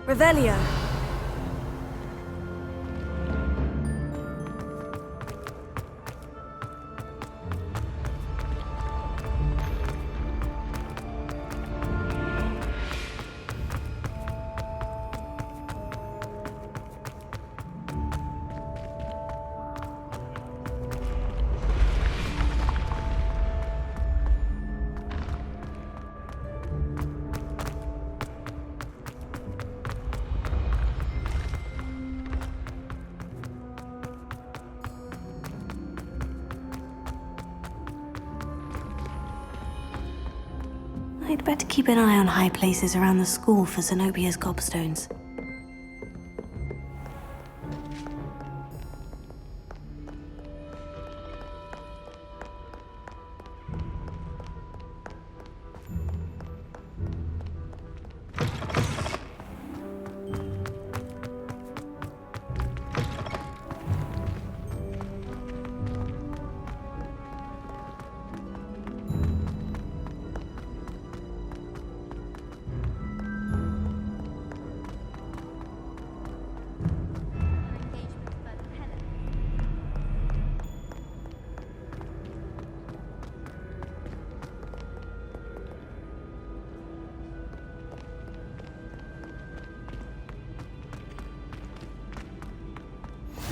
Revelio. I'd better keep an eye on high places around the school for Zenobia's gobstones.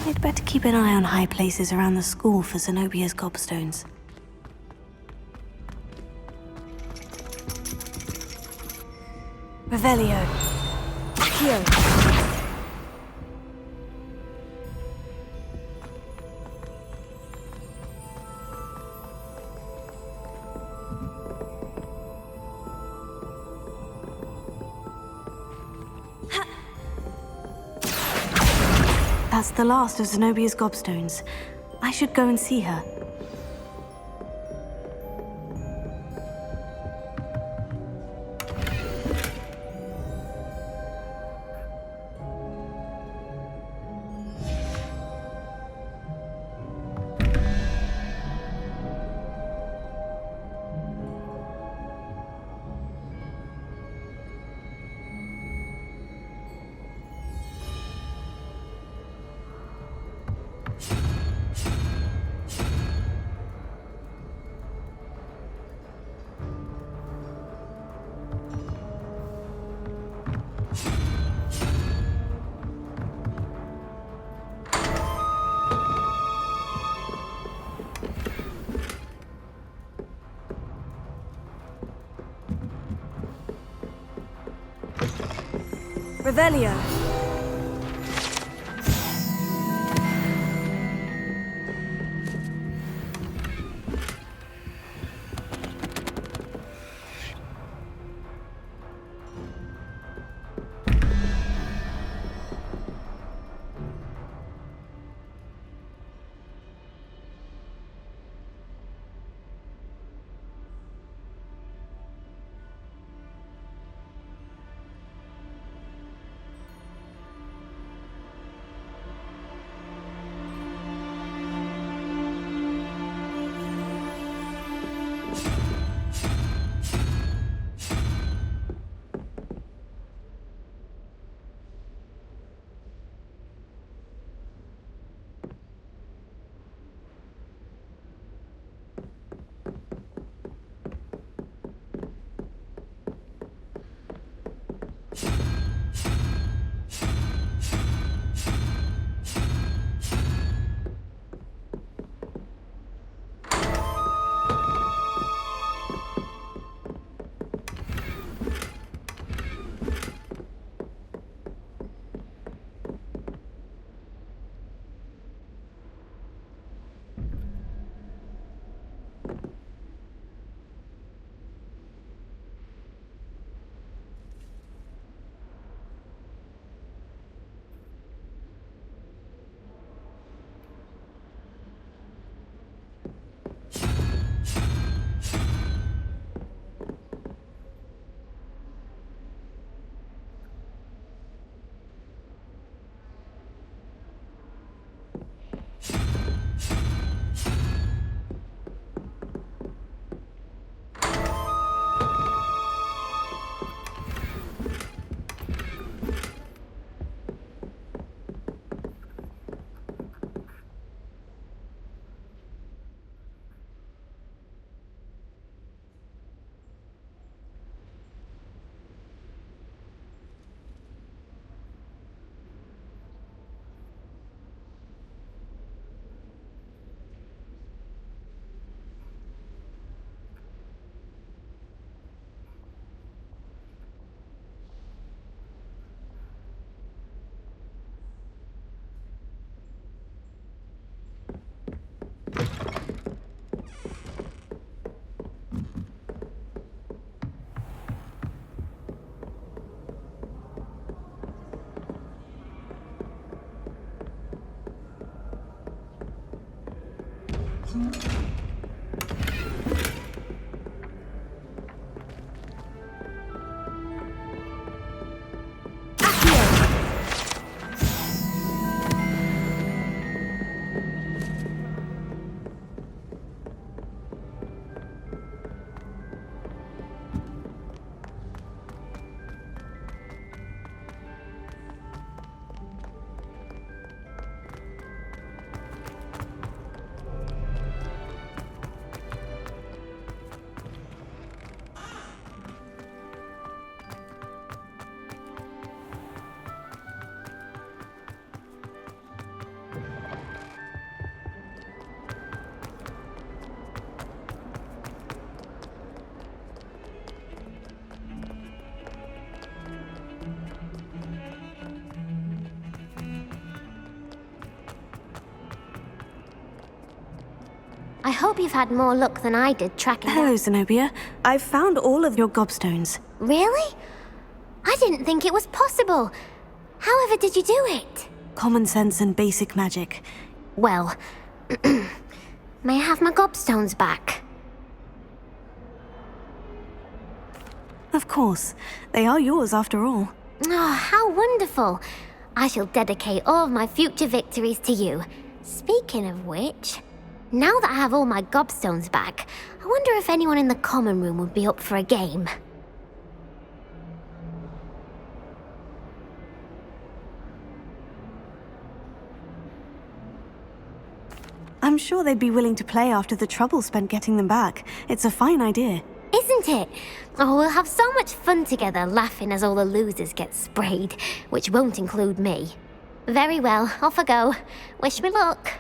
I'd better keep an eye on high places around the school for Zenobia's gobstones. Revelio. Accio. That's the last of Zenobia's gobstones. I should go and see her. Revelio. hope you've had more luck than I did tracking Hello, down... Zenobia. I've found all of your gobstones. Really? I didn't think it was possible. However did you do it? Common sense and basic magic. Well, may I have my gobstones back? Of course. They are yours after all. Oh, how wonderful. I shall dedicate all of my future victories to you. Speaking of which, now that I have all my gobstones back, I wonder if anyone in the common room would be up for a game. I'm sure they'd be willing to play after the trouble spent getting them back. It's a fine idea. Isn't it? Oh, we'll have so much fun together, laughing as all the losers get sprayed, which won't include me. Very well, off I go. Wish me luck.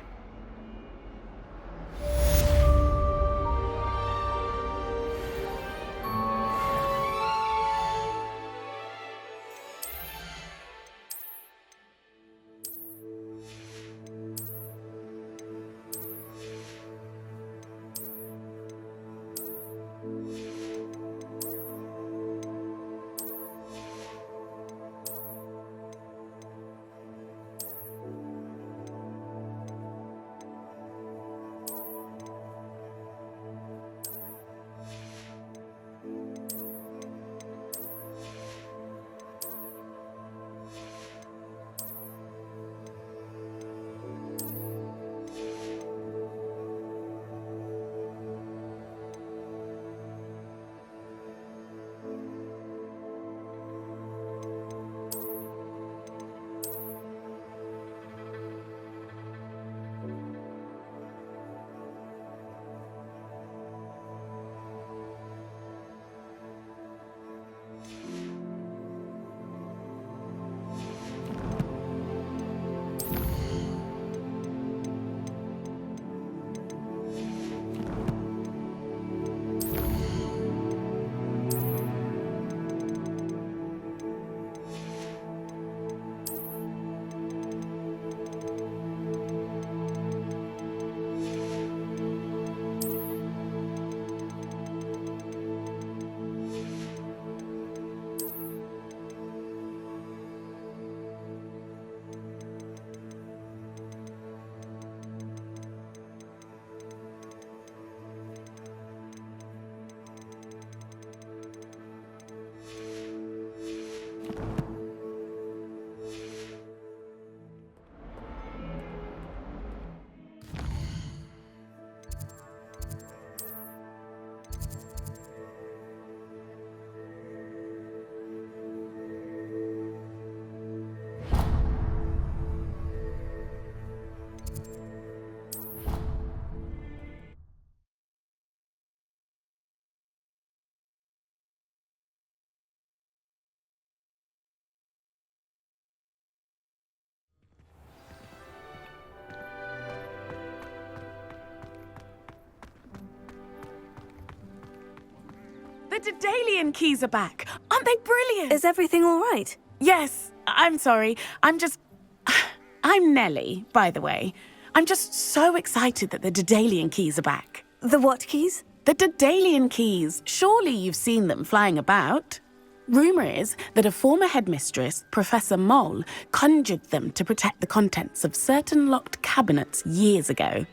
The Daedalian keys are back. Aren't they brilliant? Is everything all right? Yes. I'm sorry. I'm Nellie, by the way. I'm just so excited that the Daedalian keys are back. The what keys? The Daedalian keys. Surely you've seen them flying about. Rumour is that a former headmistress, Professor Mole, conjured them to protect the contents of certain locked cabinets years ago.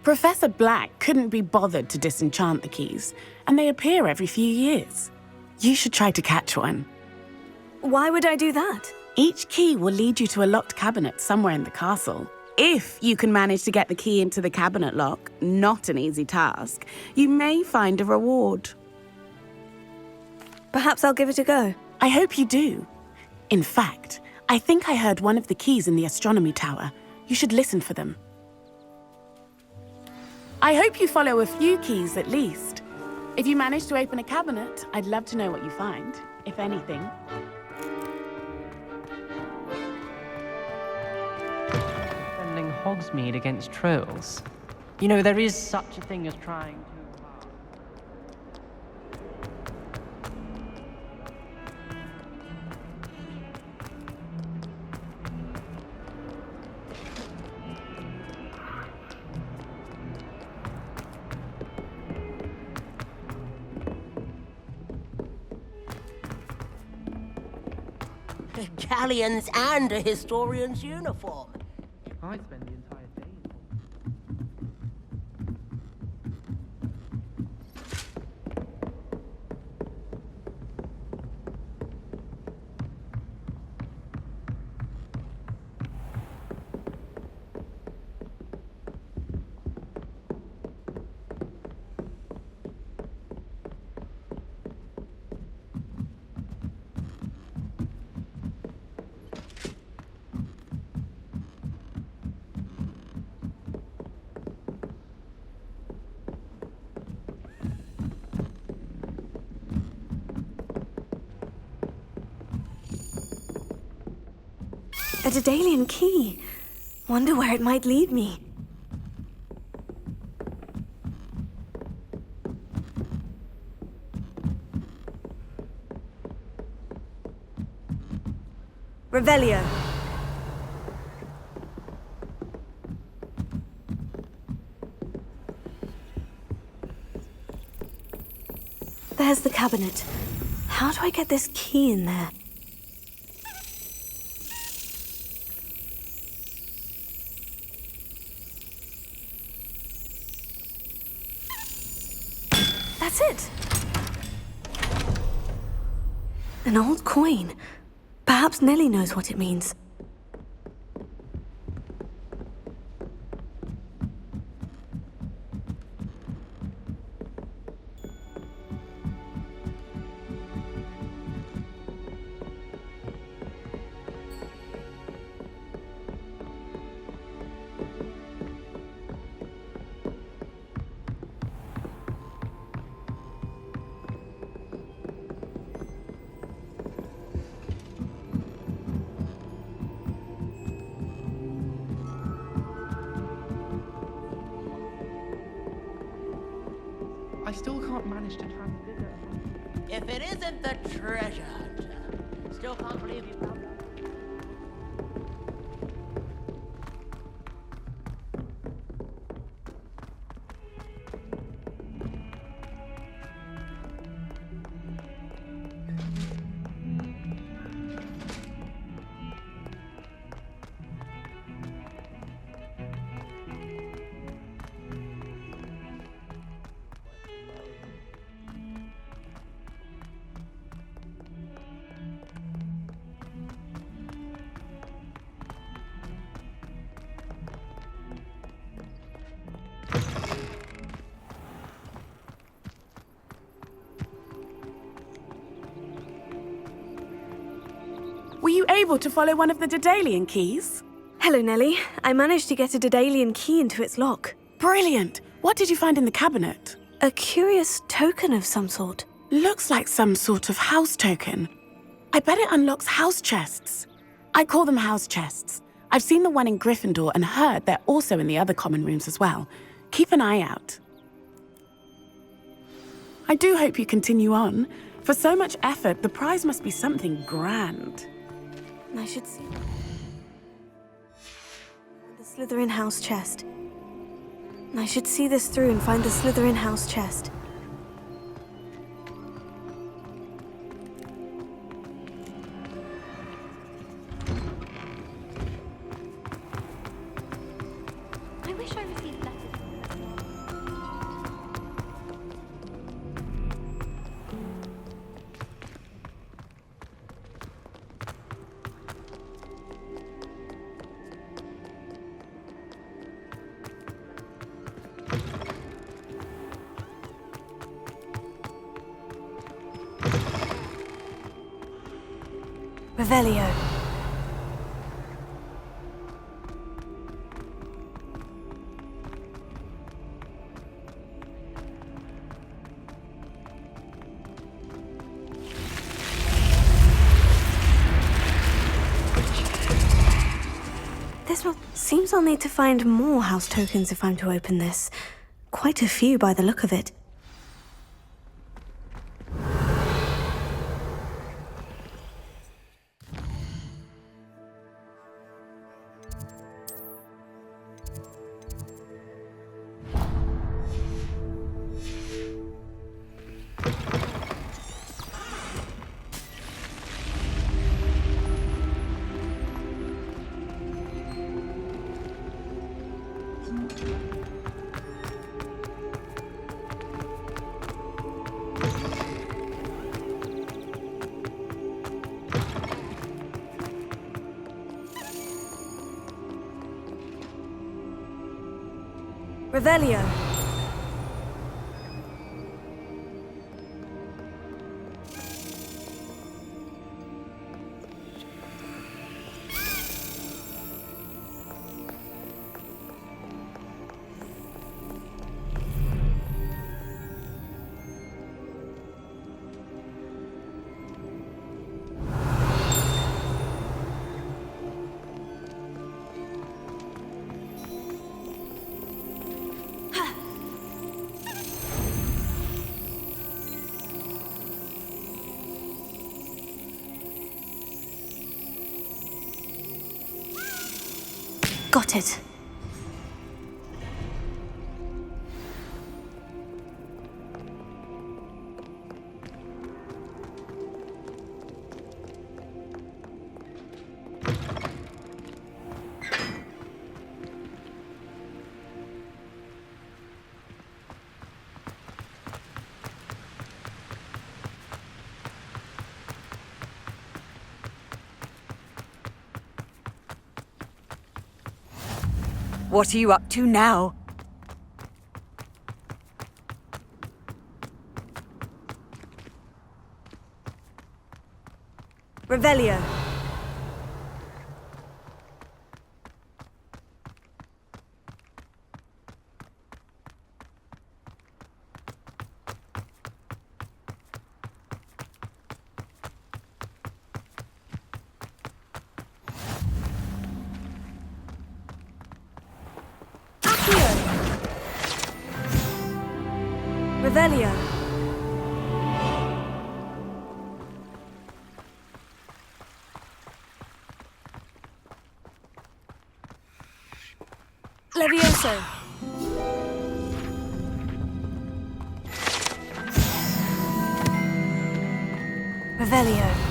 Professor Black couldn't be bothered to disenchant the keys, and they appear every few years. You should try to catch one. Why would I do that? Each key will lead you to a locked cabinet somewhere in the castle. If you can manage to get the key into the cabinet lock, not an easy task, you may find a reward. Perhaps I'll give it a go. I hope you do. In fact, I think I heard one of the keys in the astronomy tower. You should listen for them. I hope you follow a few keys at least. If you manage to open a cabinet, I'd love to know what you find, if anything. Defending Hogsmeade against trolls. You know, there is such a thing as trying to... galleons and a historian's uniform. I spend the entire day in A Daedalian key. Wonder where it might lead me. Revelio. There's the cabinet. How do I get this key in there? That's it. An old coin. Perhaps Nellie knows what it means. I still can't manage to transfigure. If it isn't the treasure hunter, still can't believe you found that. Were you able to follow one of the Daedalian keys? Hello, Nellie. I managed to get a Daedalian key into its lock. Brilliant! What did you find in the cabinet? A curious token of some sort. Looks like some sort of house token. I bet it unlocks house chests. I call them house chests. I've seen the one in Gryffindor and heard they're also in the other common rooms as well. Keep an eye out. I do hope you continue on. For so much effort, the prize must be something grand. I should see the Slytherin house chest. I should see this through and find the Slytherin house chest. I wish I received letters from them. Revelio. Seems I'll need to find more house tokens if I'm to open this. Quite a few by the look of it. Revelio. Got it. What are you up to now? Revelio. Revelio. Levioso. Revelio.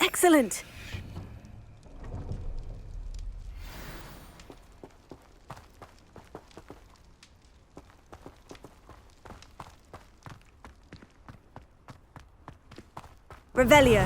Excellent. Revelio.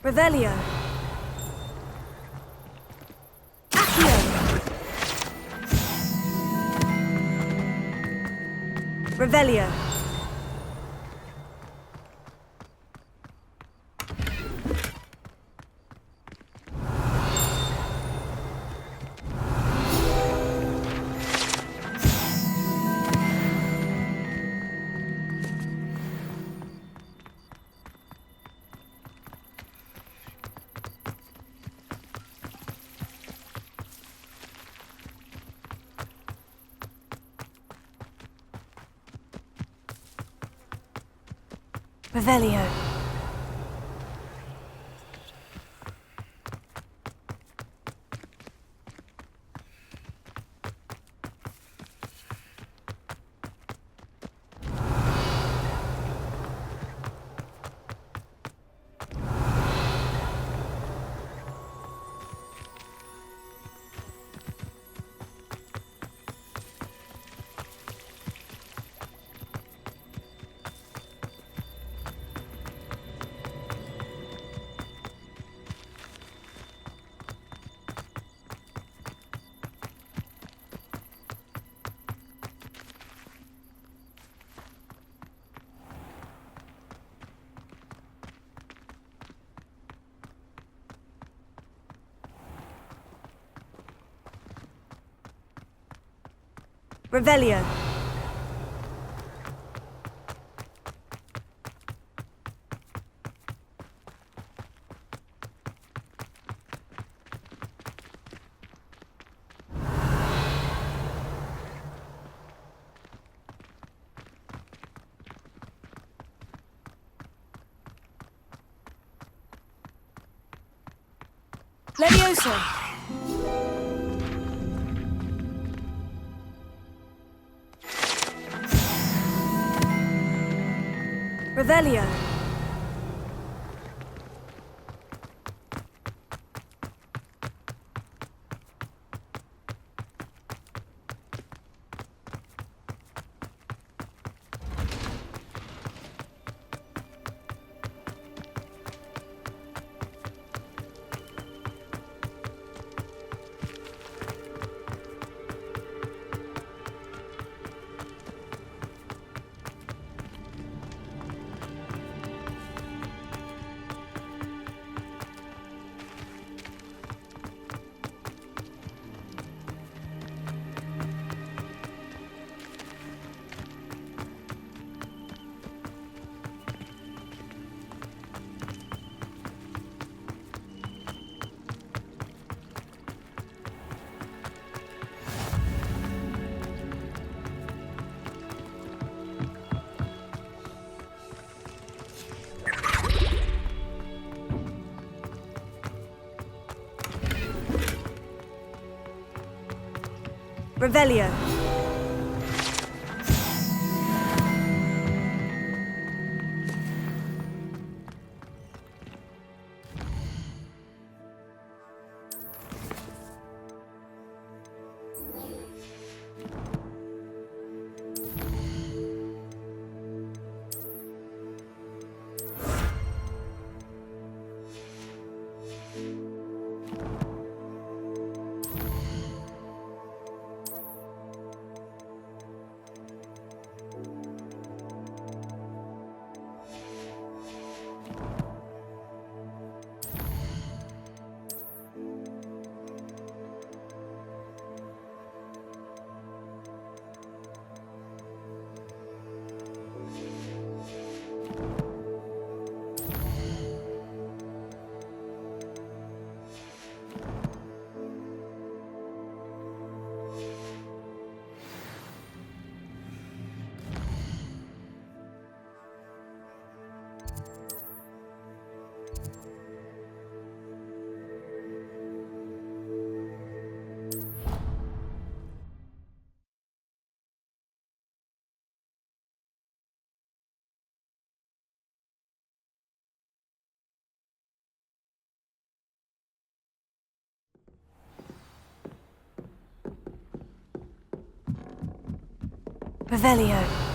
Revelio. Accio. Revelio. Revelio. Revelio. Levioso. Revelio. Revelio. Revelio.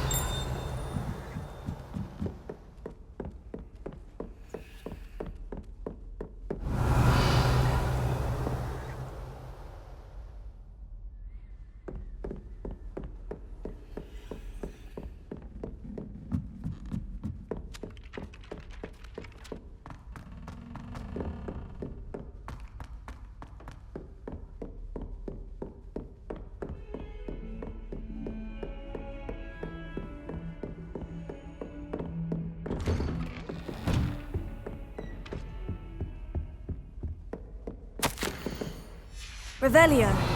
Revelio.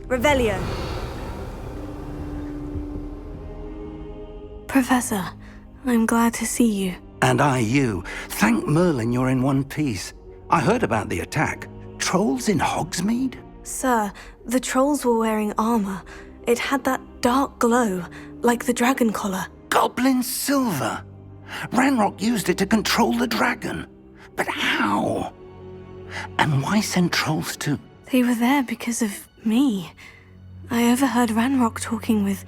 Revelio. Professor, I'm glad to see you. And I you. Thank Merlin you're in one piece. I heard about the attack. Trolls in Hogsmeade? Sir, the trolls were wearing armor. It had that dark glow, like the dragon collar. Goblin silver. Ranrock used it to control the dragon. But how? And why send trolls too? They were there because of Me? I overheard Ranrock talking with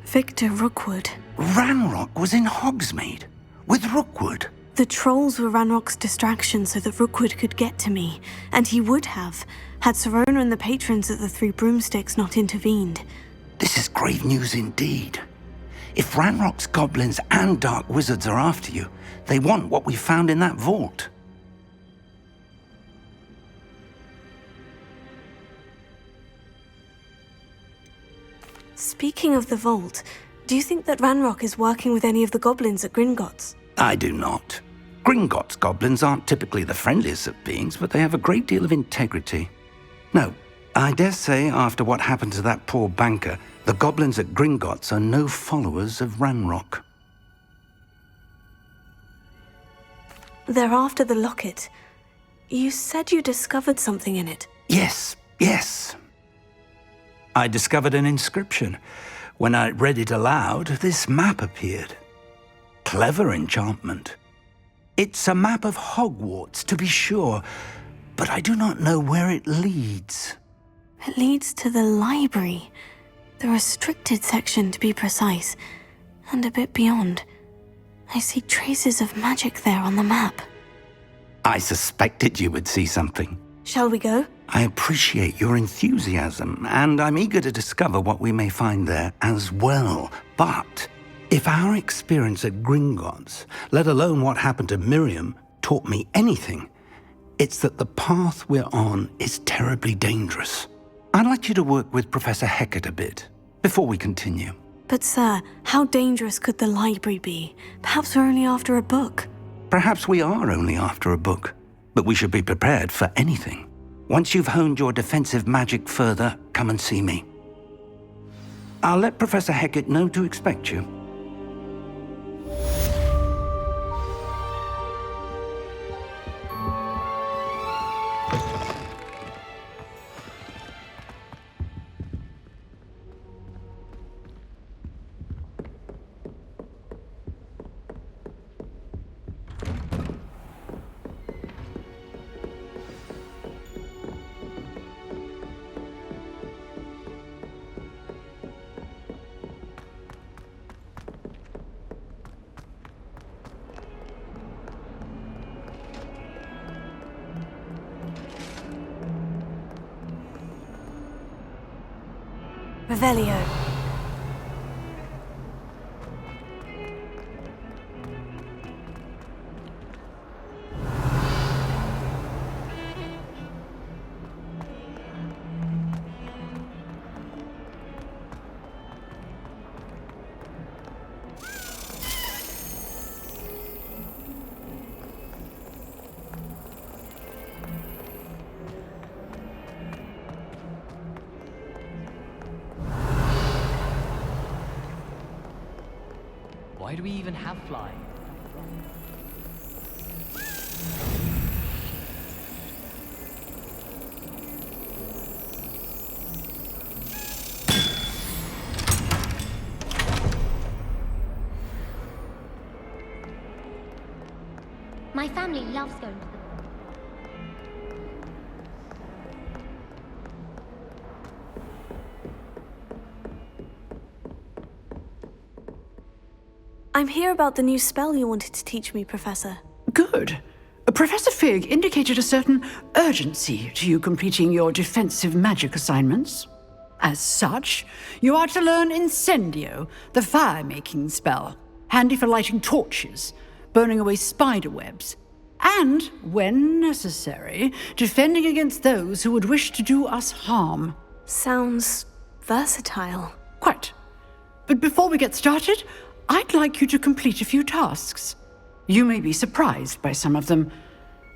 Victor Rookwood. Ranrock was in Hogsmeade? With Rookwood? The trolls were Ranrock's distraction so that Rookwood could get to me, and he would have, had Serona and the patrons at the Three Broomsticks not intervened. This is grave news indeed. If Ranrock's goblins and dark wizards are after you, they want what we found in that vault. Speaking of the vault, do you think that Ranrock is working with any of the goblins at Gringotts? I do not. Gringotts goblins aren't typically the friendliest of beings, but they have a great deal of integrity. No, I dare say after what happened to that poor banker, the goblins at Gringotts are no followers of Ranrock. They're after the locket. You said you discovered something in it. Yes. I discovered an inscription. When I read it aloud, this map appeared. Clever enchantment. It's a map of Hogwarts, to be sure, but I do not know where it leads. It leads to the library. The restricted section, to be precise, and a bit beyond. I see traces of magic there on the map. I suspected you would see something. Shall we go? I appreciate your enthusiasm, and I'm eager to discover what we may find there as well. But if our experience at Gringotts, let alone what happened to Miriam, taught me anything, it's that the path we're on is terribly dangerous. I'd like you to work with Professor Hecat a bit before we continue. But sir, how dangerous could the library be? Perhaps we're only after a book. Perhaps we are only after a book, but we should be prepared for anything. Once you've honed your defensive magic further, come and see me. I'll let Professor Hecat know to expect you. Revelio. Why do we even have flying? My family loves going to the I'm here about the new spell you wanted to teach me, Professor. Good. Professor Fig indicated a certain urgency to you completing your defensive magic assignments. As such, you are to learn Incendio, the fire-making spell, handy for lighting torches, burning away spider webs, and, when necessary, defending against those who would wish to do us harm. Sounds versatile. Quite. But before we get started, I'd like you to complete a few tasks. You may be surprised by some of them.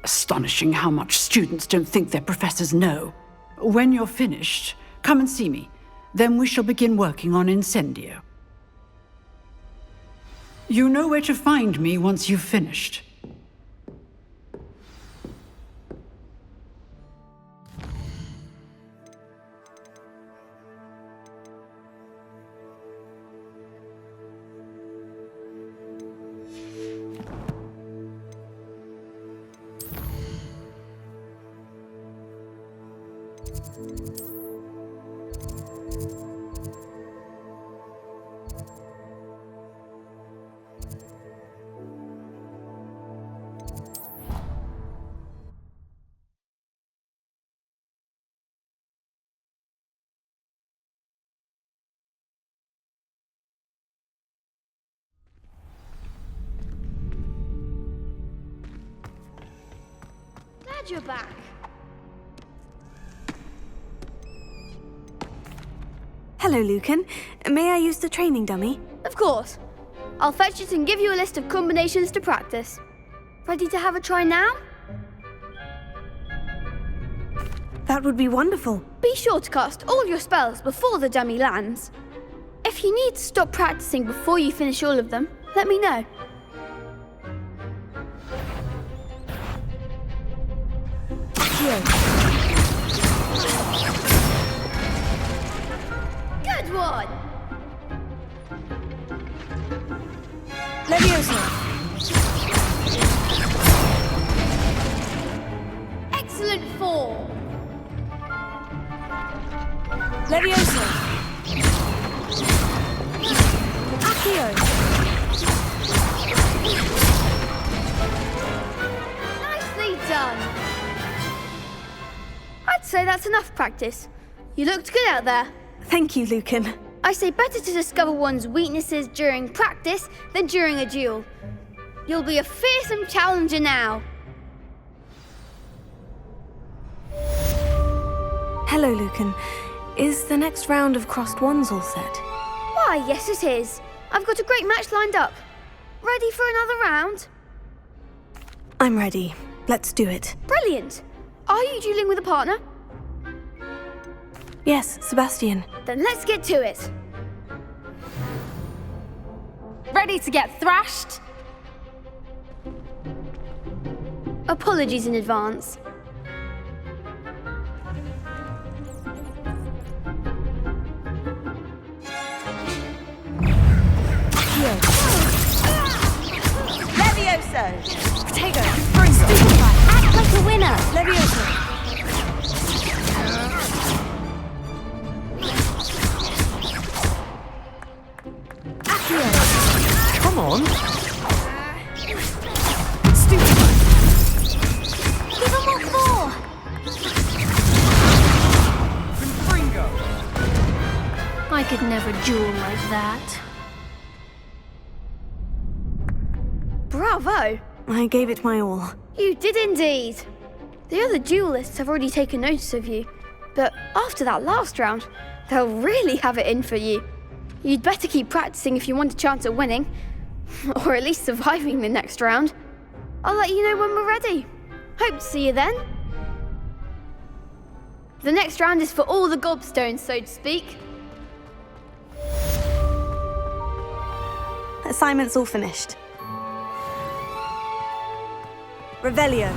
Astonishing how much students don't think their professors know. When you're finished, come and see me. Then we shall begin working on Incendio. You know where to find me once you've finished. Glad you're back. Hello, Lucan. May I use the training dummy? Of course. I'll fetch it and give you a list of combinations to practice. Ready to have a try now? That would be wonderful. Be sure to cast all your spells before the dummy lands. If you need to stop practicing before you finish all of them, let me know. Good one! Leviosa! Excellent form! Leviosa! Accio! Nicely done! I'd say that's enough practice. You looked good out there. Thank you, Lucan. I say better to discover one's weaknesses during practice than during a duel. You'll be a fearsome challenger now. Hello, Lucan. Is the next round of crossed wands all set? Why, yes it is. I've got a great match lined up. Ready for another round? I'm ready. Let's do it. Brilliant. Are you dueling with a partner? Yes, Sebastian. Then let's get to it. Ready to get thrashed? Apologies in advance. Levioso! Potato! Stupefy! Act like a winner! Leviosa! Come on. Stupefy! Give them what for! I could never duel like that. Bravo! I gave it my all. You did indeed. The other duelists have already taken notice of you, but after that last round, they'll really have it in for you. You'd better keep practicing if you want a chance at winning, or at least surviving the next round. I'll let you know when we're ready. Hope to see you then. The next round is for all the gobstones, so to speak. Assignment's all finished. Revelio.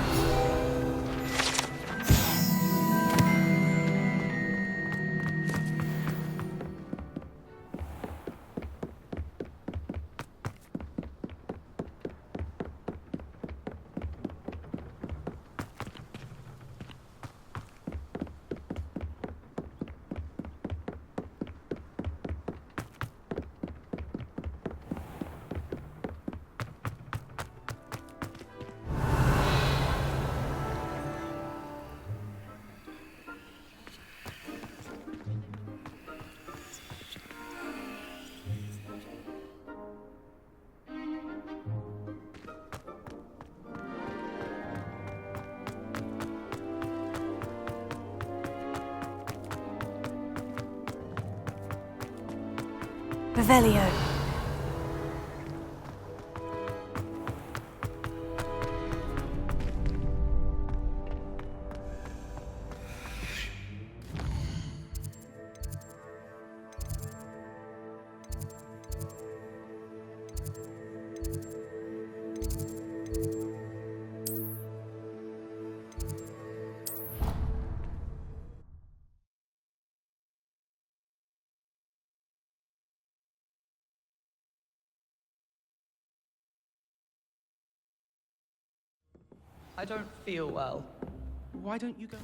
Revelio. I don't feel well. Why don't you go?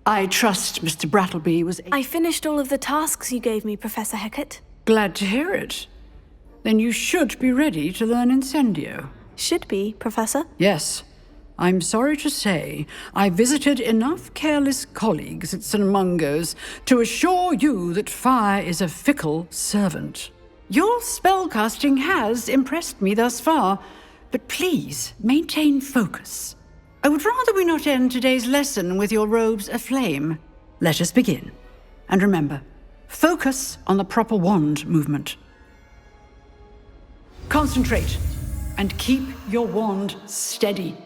I trust Mr. Brattleby was... I finished all of the tasks you gave me, Professor Hecat. Glad to hear it. Then you should be ready to learn Incendio. Should be, Professor? Yes. I'm sorry to say, I visited enough careless colleagues at St. Mungo's to assure you that fire is a fickle servant. Your spellcasting has impressed me thus far, but please maintain focus. I would rather we not end today's lesson with your robes aflame. Let us begin. And remember, focus on the proper wand movement. Concentrate, and keep your wand steady.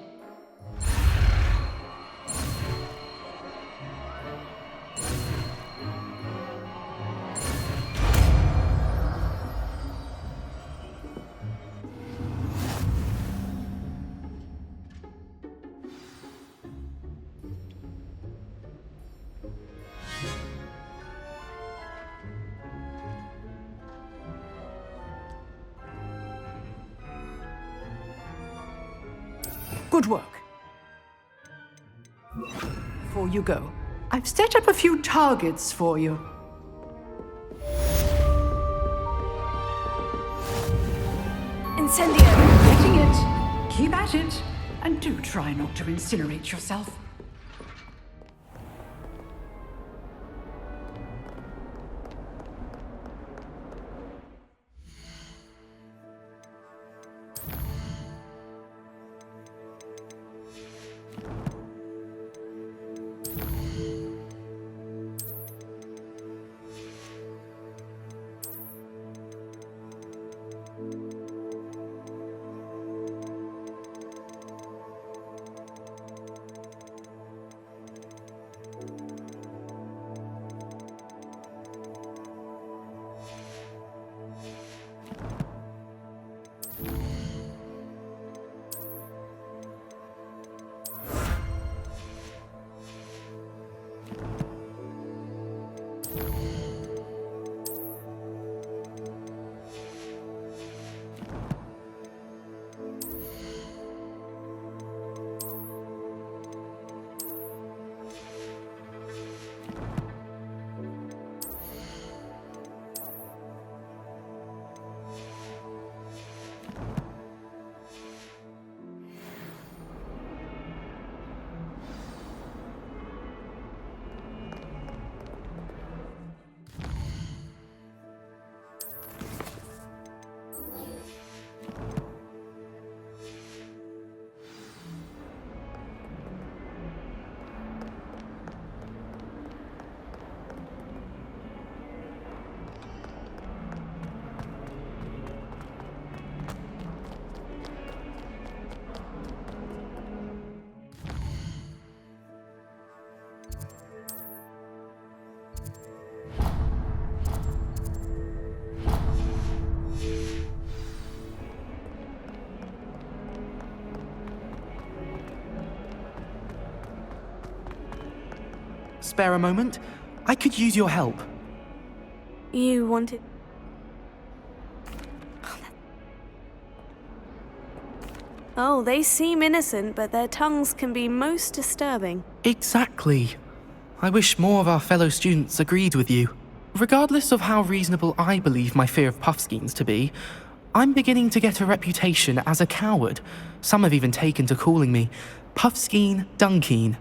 Good work. Before you go, I've set up a few targets for you. Incendio! Getting it. Keep at it. And do try not to incinerate yourself. Spare a moment? I could use your help. You wanted... Oh, they seem innocent, but their tongues can be most disturbing. Exactly. I wish more of our fellow students agreed with you. Regardless of how reasonable I believe my fear of Puffskeins to be, I'm beginning to get a reputation as a coward. Some have even taken to calling me Puffskeen Dunkeen.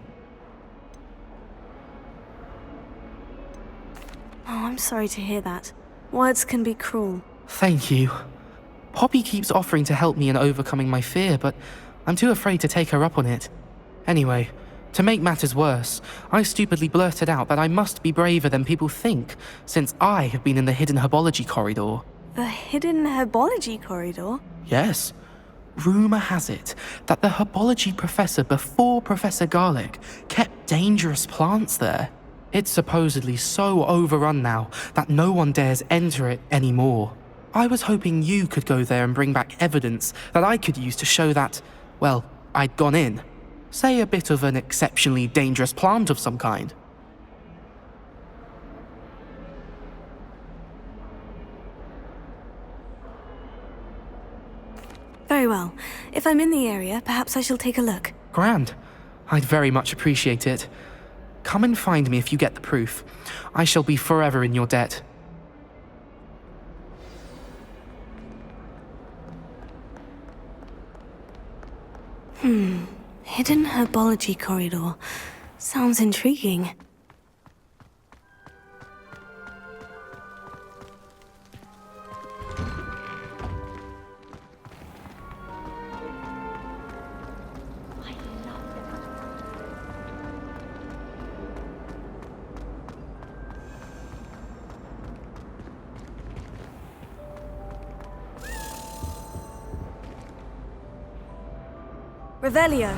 Oh, I'm sorry to hear that. Words can be cruel. Thank you. Poppy keeps offering to help me in overcoming my fear, but I'm too afraid to take her up on it. Anyway, to make matters worse, I stupidly blurted out that I must be braver than people think, since I have been in the hidden herbology corridor. The hidden herbology corridor? Yes. Rumour has it that the herbology professor before Professor Garlic kept dangerous plants there. It's supposedly so overrun now that no one dares enter it anymore. I was hoping you could go there and bring back evidence that I could use to show that, well, I'd gone in. Say a bit of an exceptionally dangerous plant of some kind. Very well. If I'm in the area, perhaps I shall take a look. Grand. I'd very much appreciate it. Come and find me if you get the proof. I shall be forever in your debt. Hidden herbology corridor. Sounds intriguing. Revelio.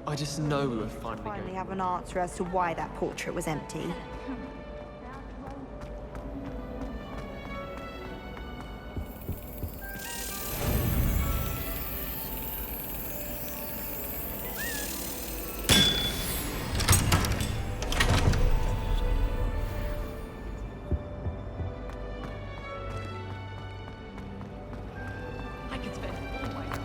I just know we were finally have an answer as to why that portrait was empty. I could spend all my time.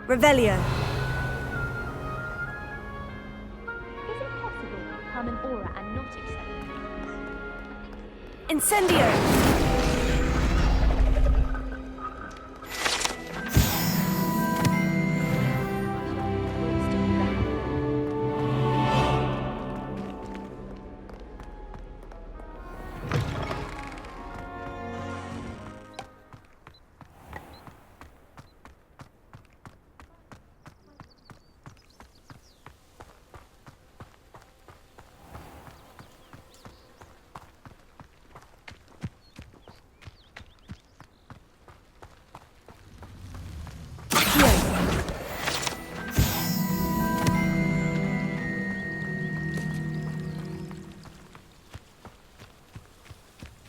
Revelio. Is it possible to become an aura and not accept it? Incendio.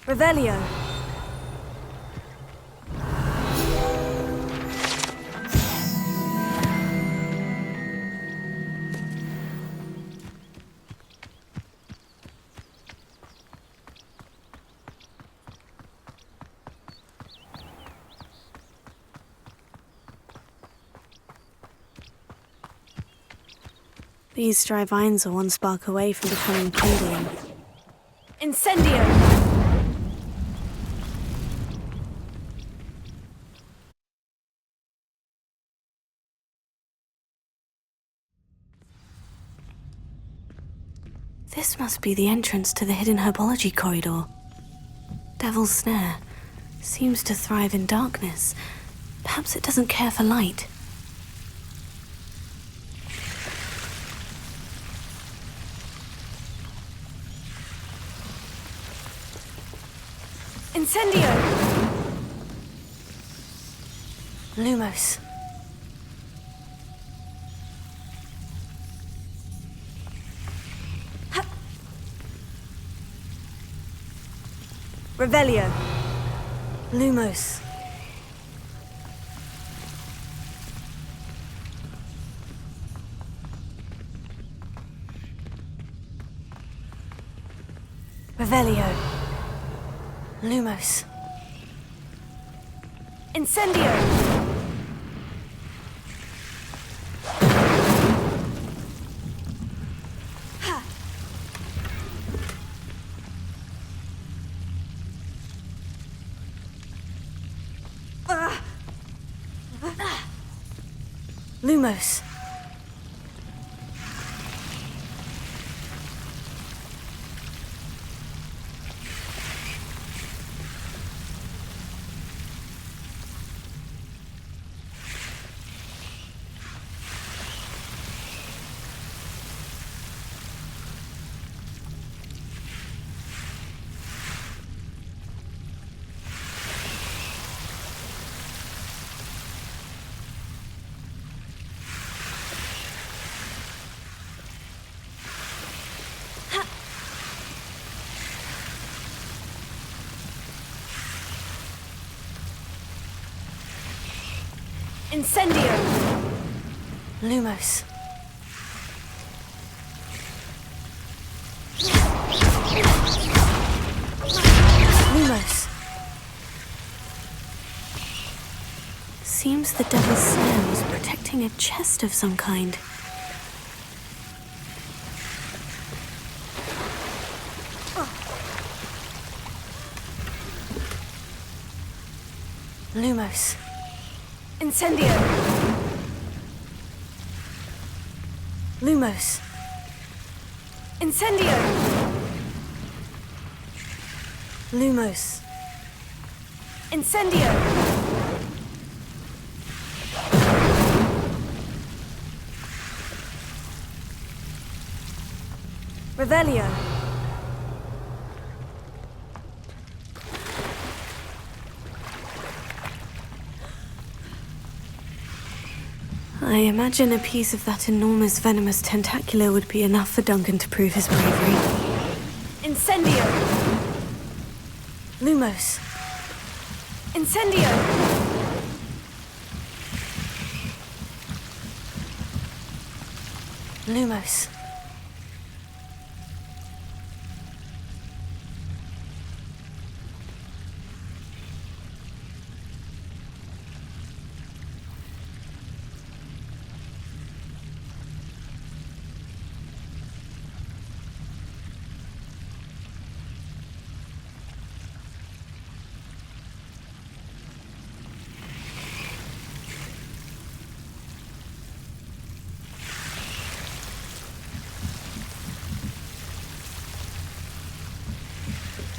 Revelio. These dry vines are one spark away from becoming kindling. Incendio. This must be the entrance to the hidden herbology corridor. Devil's Snare seems to thrive in darkness. Perhaps it doesn't care for light. Incendio. Lumos. Revelio. Lumos. Revelio. Lumos. Incendio. Lumos. Incendio! Lumos. Lumos. Seems the Devil's Slayer was protecting a chest of some kind. Lumos. Incendio! Lumos. Incendio! Lumos. Incendio! Revelio. I imagine a piece of that enormous venomous tentacular would be enough for Duncan to prove his bravery. Incendio! Lumos. Incendio! Lumos.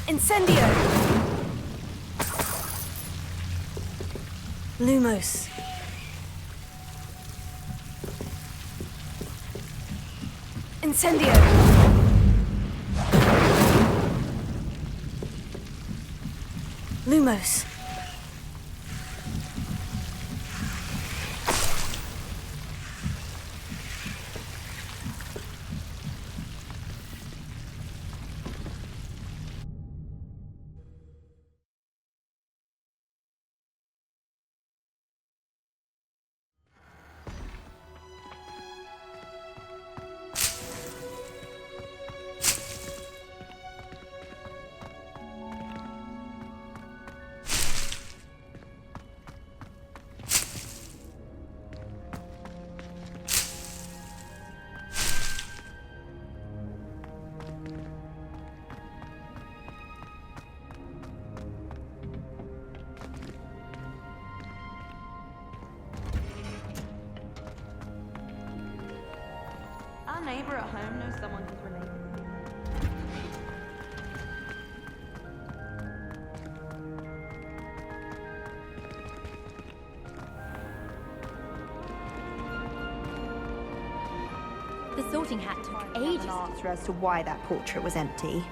Incendio! Lumos. Incendio! Lumos. Our neighbor at home knows someone who's related. The sorting hat took ages. An answer as to why that portrait was empty.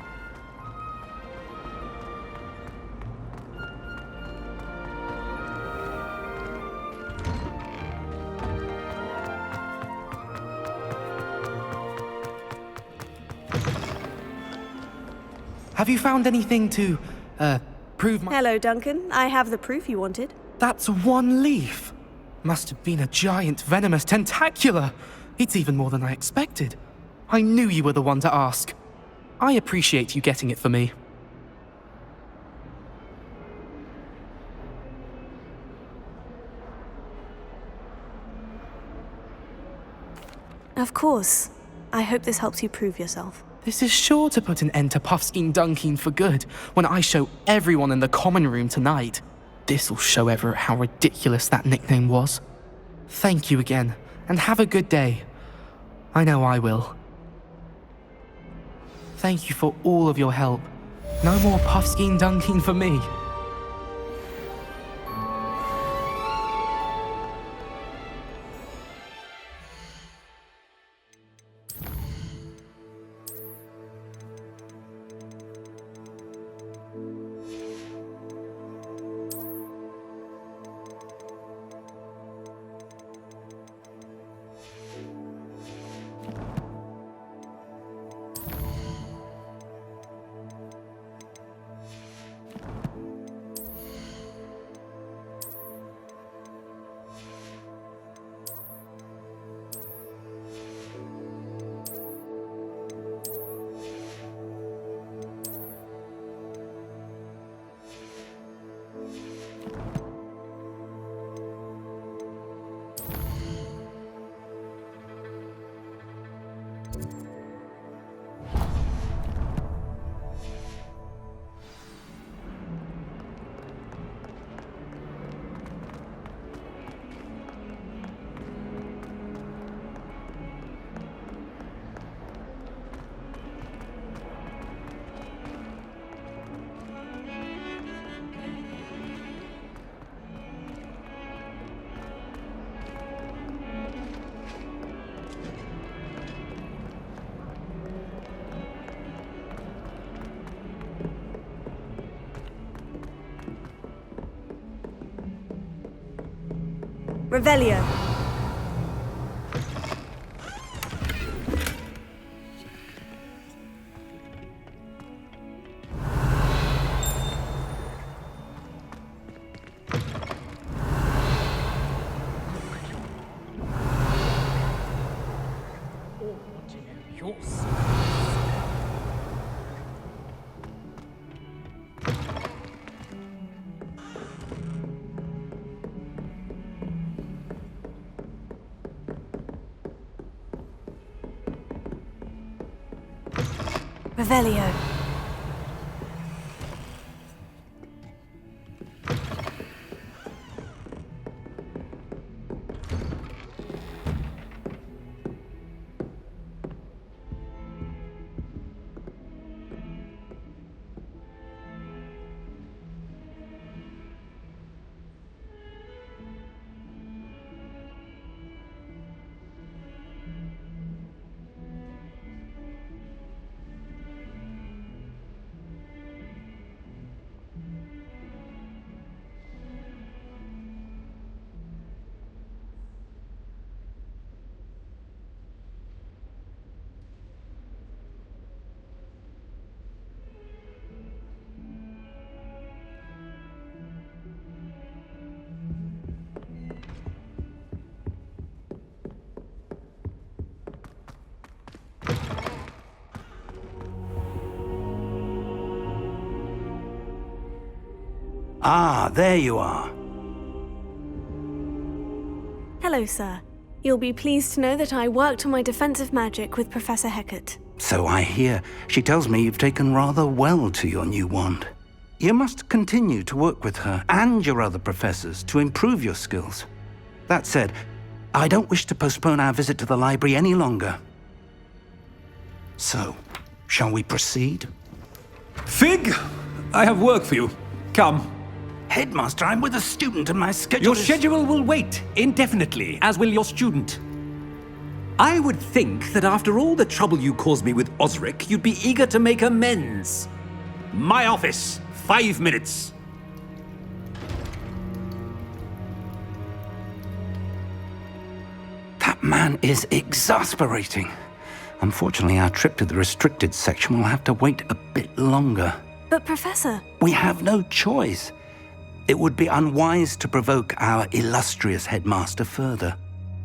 Have you found anything to, prove my... Hello, Duncan. I have the proof you wanted. That's one leaf. Must have been a giant venomous tentacula. It's even more than I expected. I knew you were the one to ask. I appreciate you getting it for me. Of course. I hope this helps you prove yourself. This is sure to put an end to Puffskein Dunkin for good when I show everyone in the common room tonight. This'll show Everett how ridiculous that nickname was. Thank you again, and have a good day. I know I will. Thank you for all of your help. No more Puffskein Dunkin for me. Revelio. Revelio. Ah, there you are. Hello, sir. You'll be pleased to know that I worked on my defensive magic with Professor Hecat. So I hear. She tells me you've taken rather well to your new wand. You must continue to work with her and your other professors to improve your skills. That said, I don't wish to postpone our visit to the library any longer. So, shall we proceed? Fig, I have work for you. Come. Headmaster, I'm with a student and my schedule Your schedule will wait indefinitely, as will your student. I would think that after all the trouble you caused me with Osric, you'd be eager to make amends. My office, 5 minutes. That man is exasperating. Unfortunately, our trip to the restricted section will have to wait a bit longer. But, Professor... We have no choice. It would be unwise to provoke our illustrious headmaster further.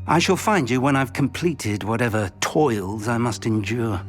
I shall find you when I've completed whatever toils I must endure.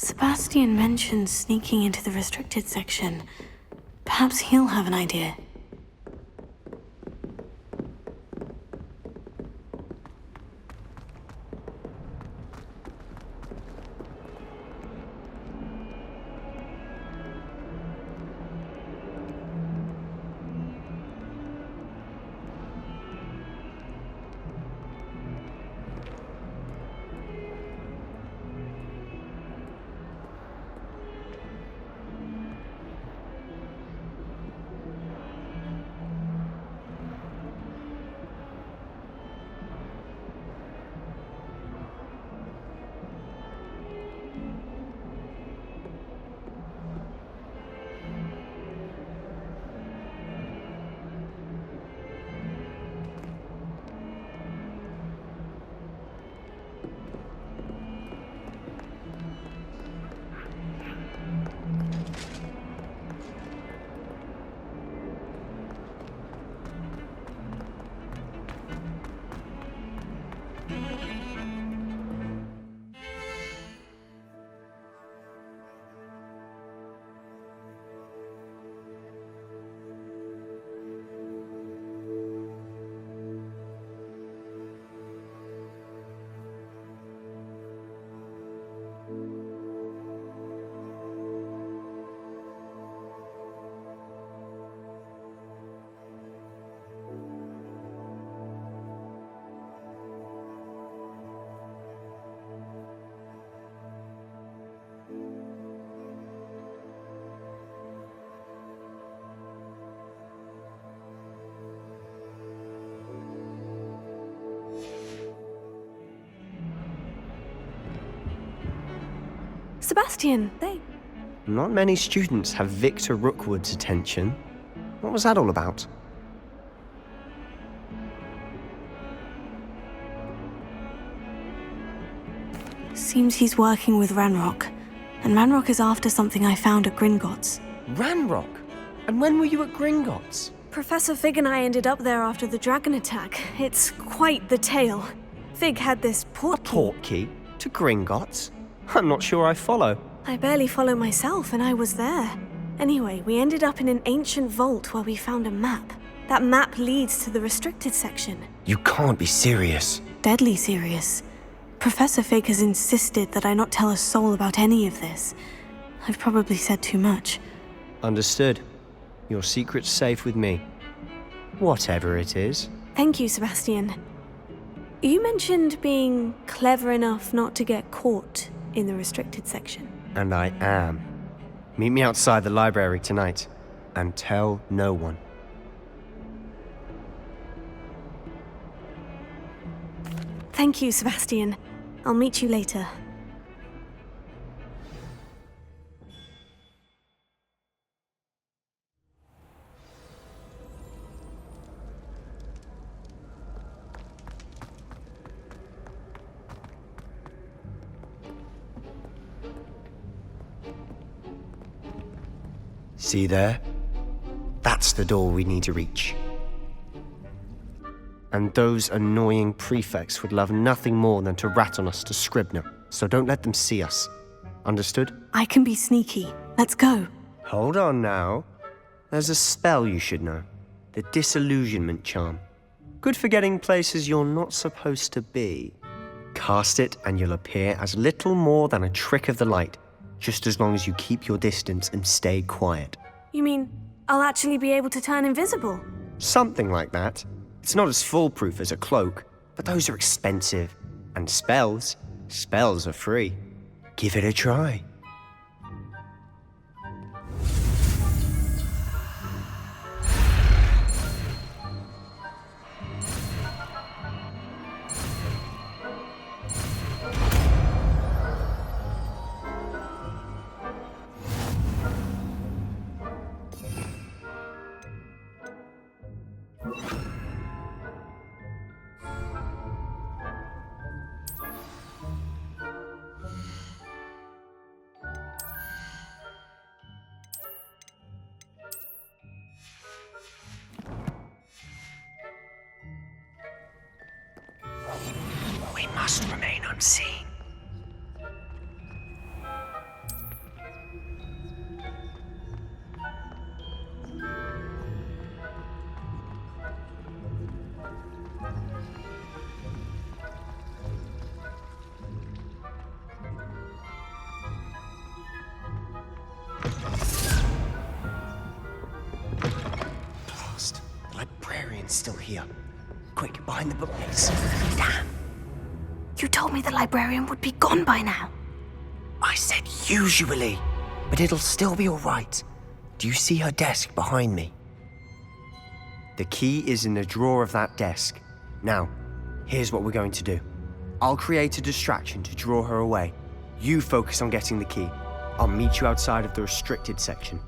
Sebastian mentioned sneaking into the restricted section. Perhaps he'll have an idea. Sebastian, Not many students have Victor Rookwood's attention. What was that all about? Seems he's working with Ranrock. And Ranrock is after something I found at Gringotts. Ranrock? And when were you at Gringotts? Professor Fig and I ended up there after the dragon attack. It's quite the tale. Fig had this portkey to Gringotts? I'm not sure I follow. I barely follow myself, and I was there. Anyway, we ended up in an ancient vault where we found a map. That map leads to the restricted section. You can't be serious. Deadly serious. Professor Fig has insisted that I not tell a soul about any of this. I've probably said too much. Understood. Your secret's safe with me. Whatever it is. Thank you, Sebastian. You mentioned being clever enough not to get caught in the restricted section. And I am. Meet me outside the library tonight. And tell no one. Thank you, Sebastian. I'll meet you later. See there? That's the door we need to reach. And those annoying prefects would love nothing more than to rat on us to Scribner, so don't let them see us. Understood? I can be sneaky. Let's go. Hold on now. There's a spell you should know. The Disillusionment Charm. Good for getting places you're not supposed to be. Cast it and you'll appear as little more than a trick of the light, just as long as you keep your distance and stay quiet. You mean I'll actually be able to turn invisible? Something like that. It's not as foolproof as a cloak, but those are expensive. And spells are free. Give it a try. We must remain unseen. Blast. The librarian's still here. Quick, behind the bookcase. Damn. You told me the librarian would be gone by now. I said usually, but it'll still be all right. Do you see her desk behind me? The key is in the drawer of that desk. Now, here's what we're going to do. I'll create a distraction to draw her away. You focus on getting the key. I'll meet you outside of the restricted section.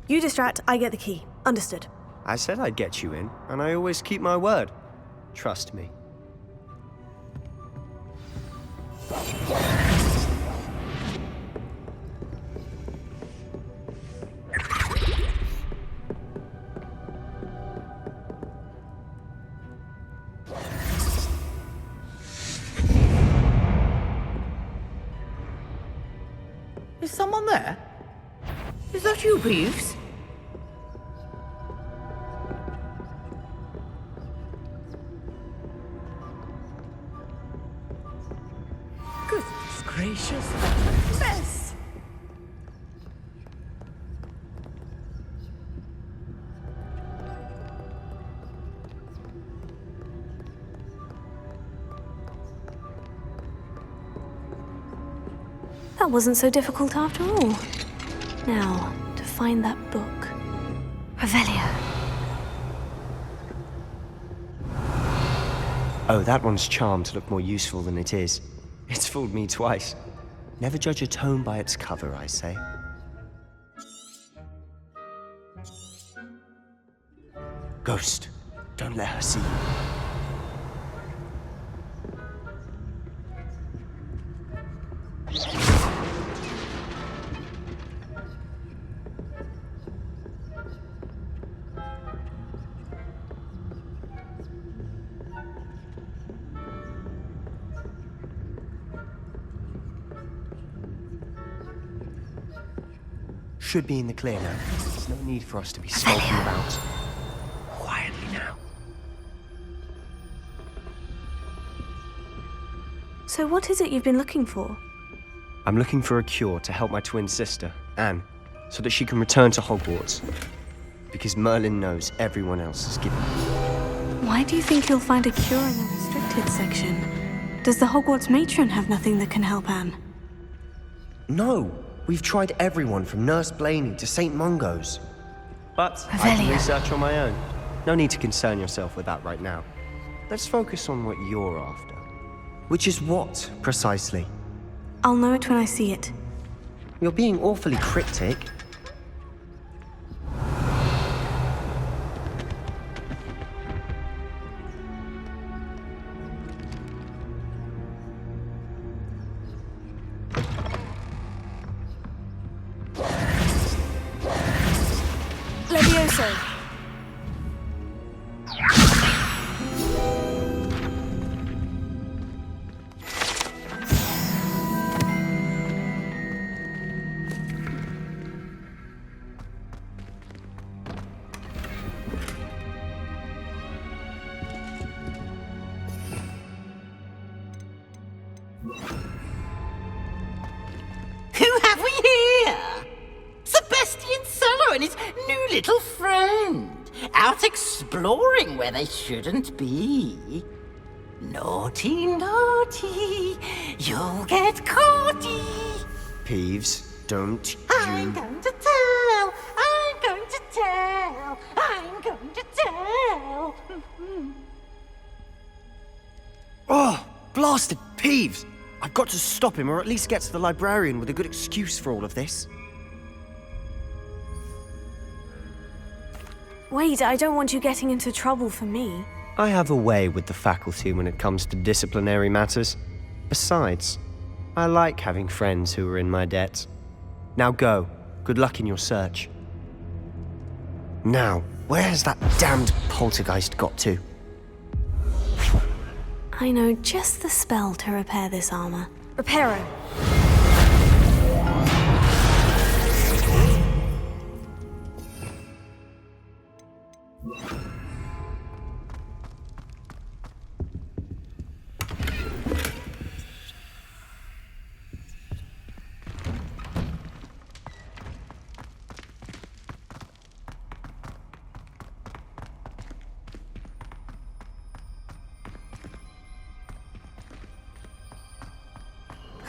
You distract, I get the key. Understood. I said I'd get you in, and I always keep my word. Trust me. Is someone there? Is that you, Peeves? Goodness gracious. Mess! That wasn't so difficult after all. Now, to find that book. Revelio. Oh, that one's charmed to look more useful than it is. It's fooled me twice. Never judge a tome by its cover, I say. Ghost, don't let her see you. Should be in the clear now. There's no need for us to be skulking about. Quietly now. So what is it you've been looking for? I'm looking for a cure to help my twin sister, Anne, so that she can return to Hogwarts. Because Merlin knows everyone else is given up. Why do you think you'll find a cure in the restricted section? Does the Hogwarts matron have nothing that can help Anne? No! We've tried everyone from Nurse Blaney to St. Mungo's. But I can research on my own. No need to concern yourself with that right now. Let's focus on what you're after. Which is what, precisely? I'll know it when I see it. You're being awfully cryptic. Levioso. Who have we here? Sebastian Solo and his new little friend, out exploring where they shouldn't be. Naughty, naughty, you'll get caughty. Peeves, don't you... I'm going to tell, I'm going to tell, I'm going to tell. Oh, blasted Peeves! I've got to stop him, or at least get to the librarian with a good excuse for all of this. Wait, I don't want you getting into trouble for me. I have a way with the faculty when it comes to disciplinary matters. Besides, I like having friends who are in my debt. Now go. Good luck in your search. Now, where has that damned poltergeist got to? I know just the spell to repair this armor. Reparo.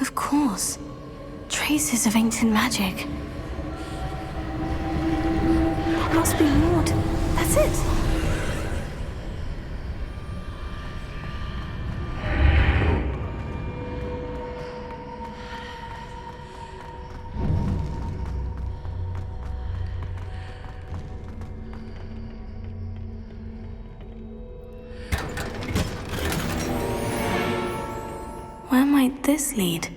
Of course. Traces of ancient magic. That must be Maud. That's it. Where might this lead?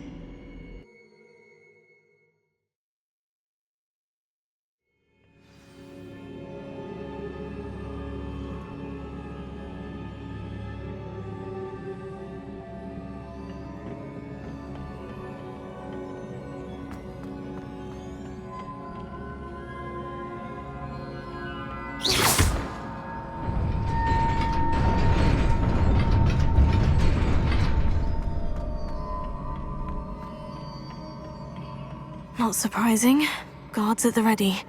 Not surprising. Guards at the ready.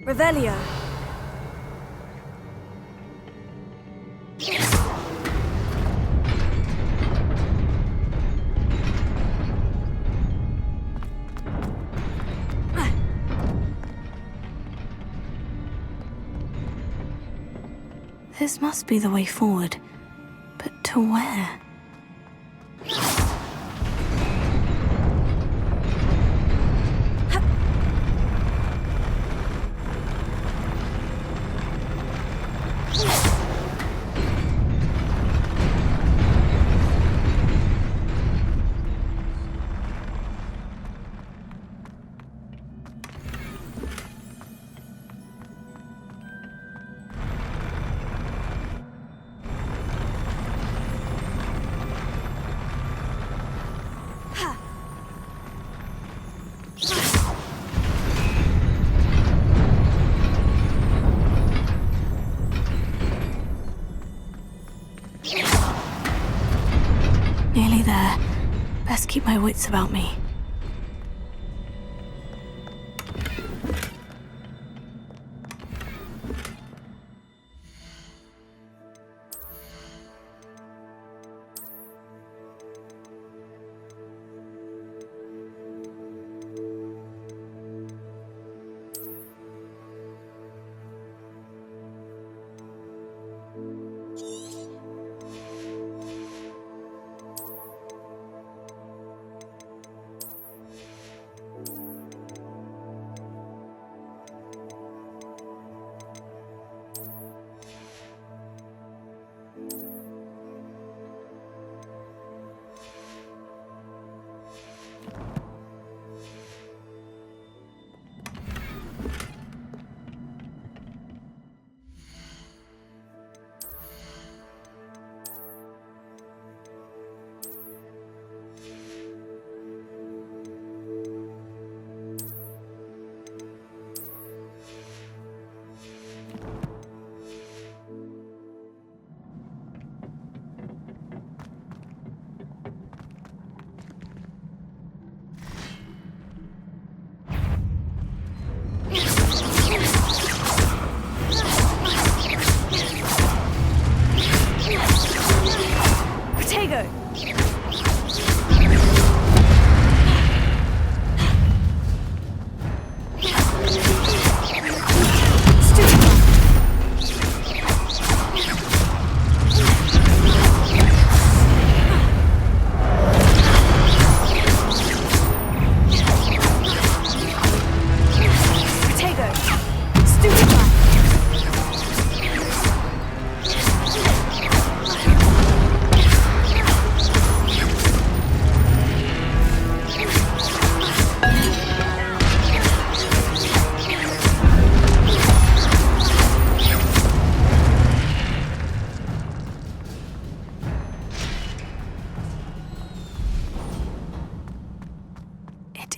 Revelio. This must be the way forward. But to where? Nearly there. Best keep my wits about me.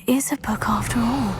is a book after all.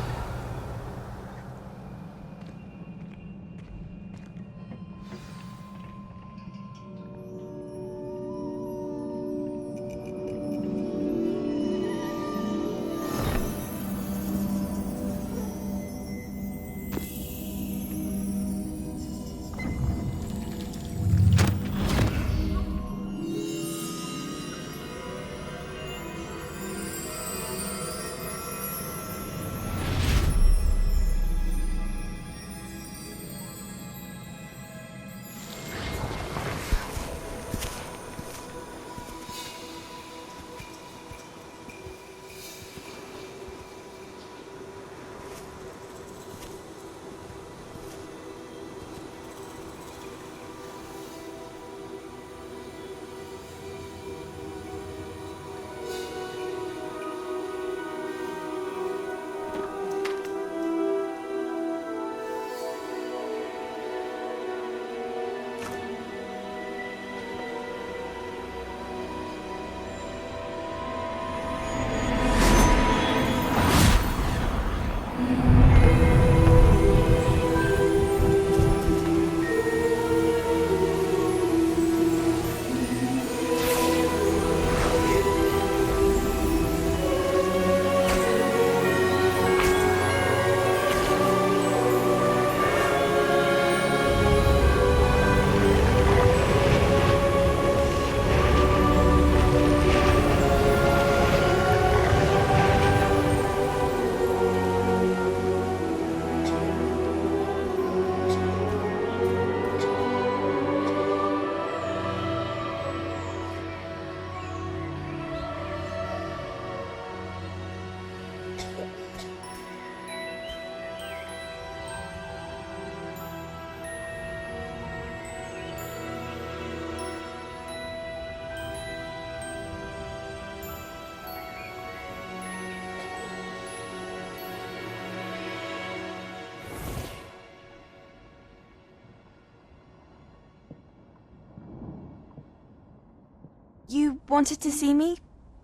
You wanted to see me?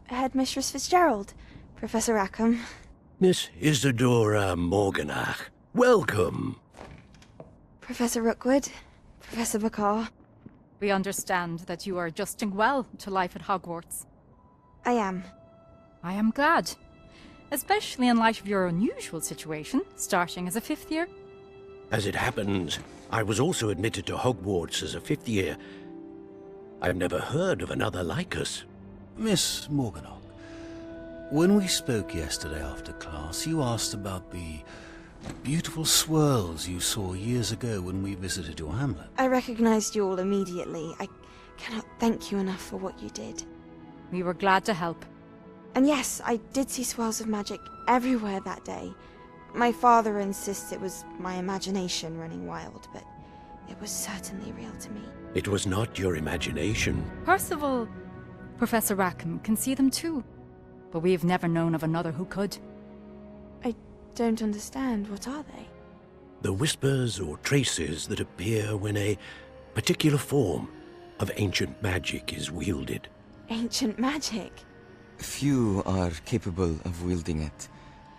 Headmistress Fitzgerald, Professor Rackham. Miss Isadora Morganach, welcome. Professor Rookwood, Professor McCaw. We understand that you are adjusting well to life at Hogwarts. I am. I am glad. Especially in light of your unusual situation, starting as a 5th year. As it happens, I was also admitted to Hogwarts as a 5th year. I've never heard of another like us. Miss Morganach, when we spoke yesterday after class, you asked about the beautiful swirls you saw years ago when we visited your hamlet. I recognized you all immediately. I cannot thank you enough for what you did. We were glad to help. And yes, I did see swirls of magic everywhere that day. My father insists it was my imagination running wild, but it was certainly real to me. It was not your imagination. Percival, Professor Rackham can see them too. But we have never known of another who could. I don't understand. What are they? The whispers or traces that appear when a particular form of ancient magic is wielded. Ancient magic? Few are capable of wielding it.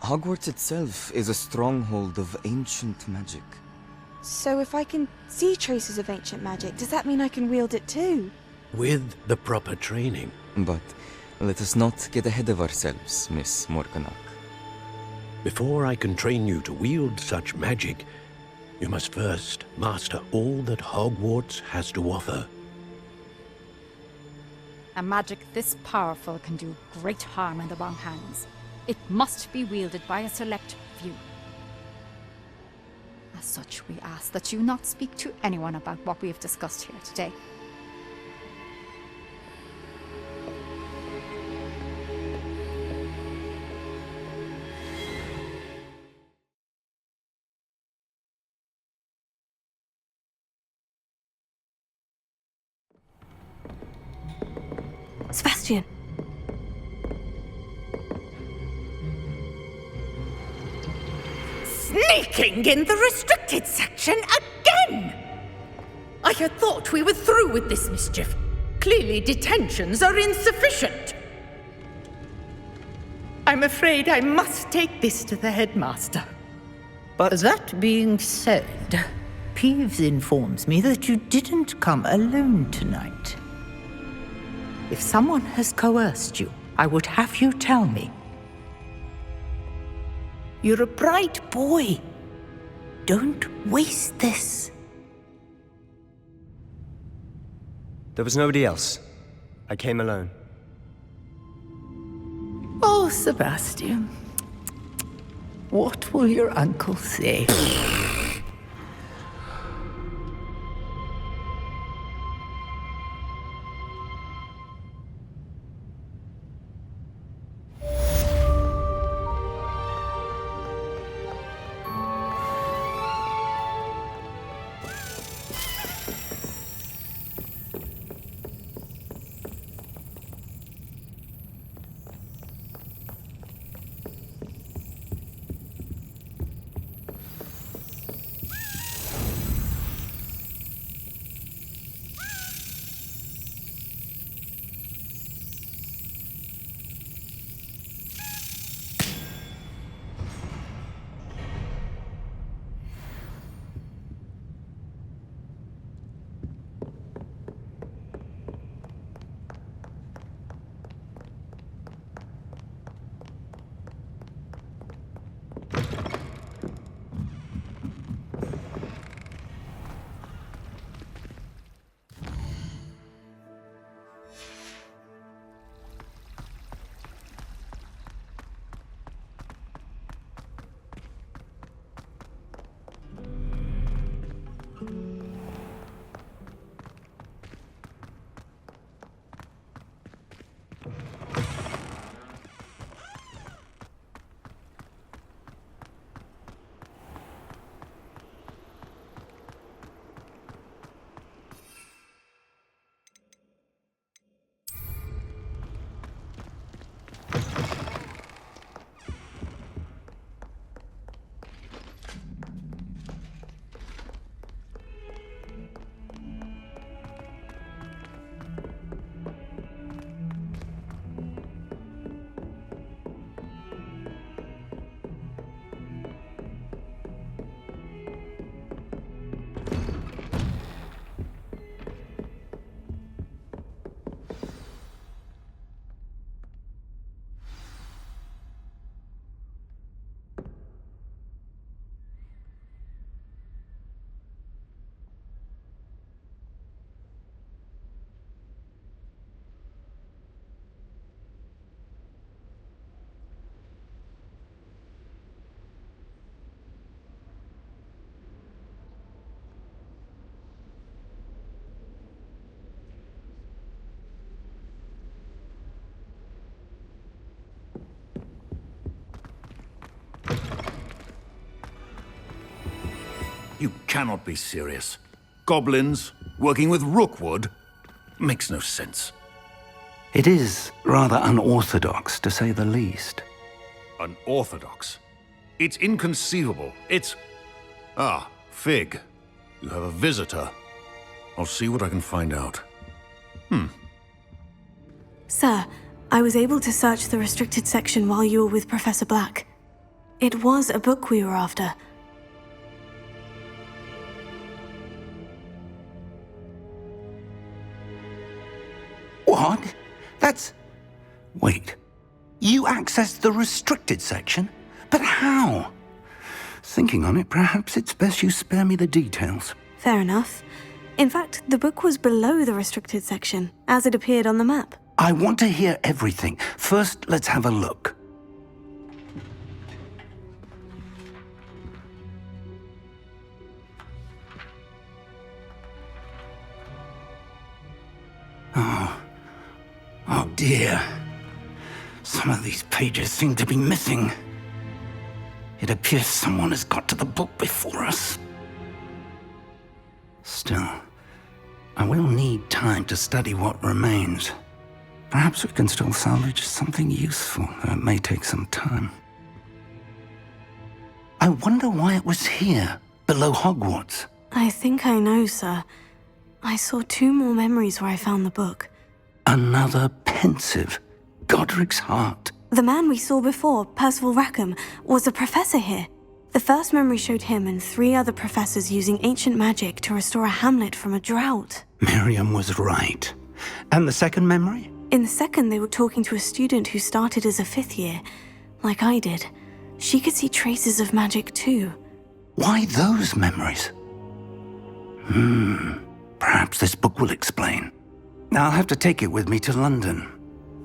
Hogwarts itself is a stronghold of ancient magic. So if I can see traces of ancient magic, does that mean I can wield it too? With the proper training. But let us not get ahead of ourselves, Miss Morganach. Before I can train you to wield such magic, you must first master all that Hogwarts has to offer. A magic this powerful can do great harm in the wrong hands. It must be wielded by a select few. As such, we ask that you not speak to anyone about what we have discussed here today. Sebastian! Sneaking in the restricted section again! I had thought we were through with this mischief. Clearly detentions are insufficient. I'm afraid I must take this to the headmaster. But that being said, Peeves informs me that you didn't come alone tonight. If someone has coerced you, I would have you tell me. You're a bright boy. Don't waste this. There was nobody else. I came alone. Oh, Sebastian. What will your uncle say? You cannot be serious. Goblins working with Rookwood? Makes no sense. It is rather unorthodox, to say the least. Unorthodox? It's inconceivable. It's... Ah, Fig. You have a visitor. I'll see what I can find out. Sir, I was able to search the restricted section while you were with Professor Black. It was a book we were after. What? That's... Wait. You accessed the restricted section? But how? Thinking on it, perhaps it's best you spare me the details. Fair enough. In fact, the book was below the restricted section, as it appeared on the map. I want to hear everything. First, let's have a look. Oh dear. Some of these pages seem to be missing. It appears someone has got to the book before us. Still, I will need time to study what remains. Perhaps we can still salvage something useful, though it may take some time. I wonder why it was here, below Hogwarts. I think I know, sir. I saw 2 more memories where I found the book. Another pensive. Godric's heart. The man we saw before, Percival Rackham, was a professor here. The first memory showed him and 3 other professors using ancient magic to restore a hamlet from a drought. Miriam was right. And the second memory? In the second, they were talking to a student who started as a 5th year, like I did. She could see traces of magic too. Why those memories? Perhaps this book will explain. I'll have to take it with me to London.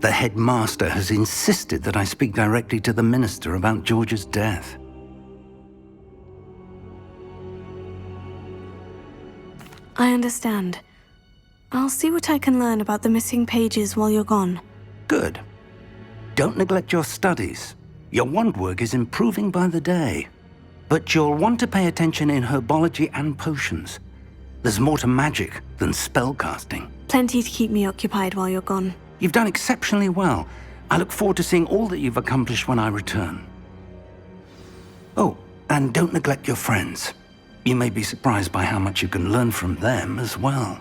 The headmaster has insisted that I speak directly to the minister about George's death. I understand. I'll see what I can learn about the missing pages while you're gone. Good. Don't neglect your studies. Your wand work is improving by the day. But you'll want to pay attention in herbology and potions. There's more to magic than spellcasting. Plenty to keep me occupied while you're gone. You've done exceptionally well. I look forward to seeing all that you've accomplished when I return. Oh, and don't neglect your friends. You may be surprised by how much you can learn from them as well.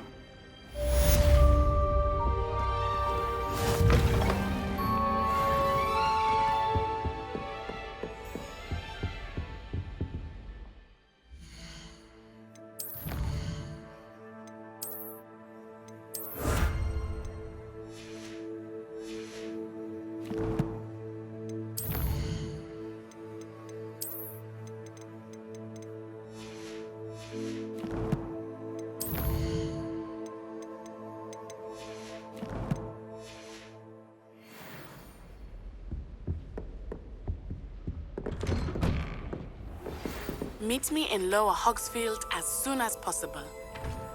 Meet me in Lower Hogsfield as soon as possible.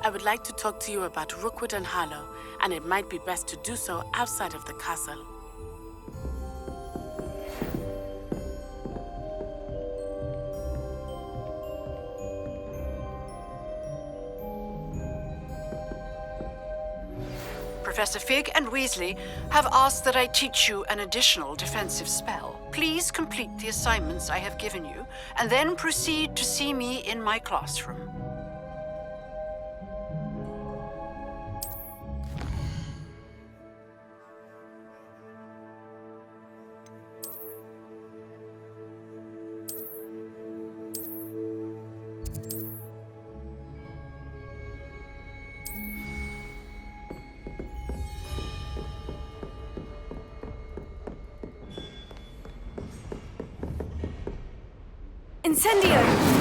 I would like to talk to you about Rookwood and Harlow, and it might be best to do so outside of the castle. Professor Fig and Weasley have asked that I teach you an additional defensive spell. Please complete the assignments I have given you, and then proceed to see me in my classroom. Incendio!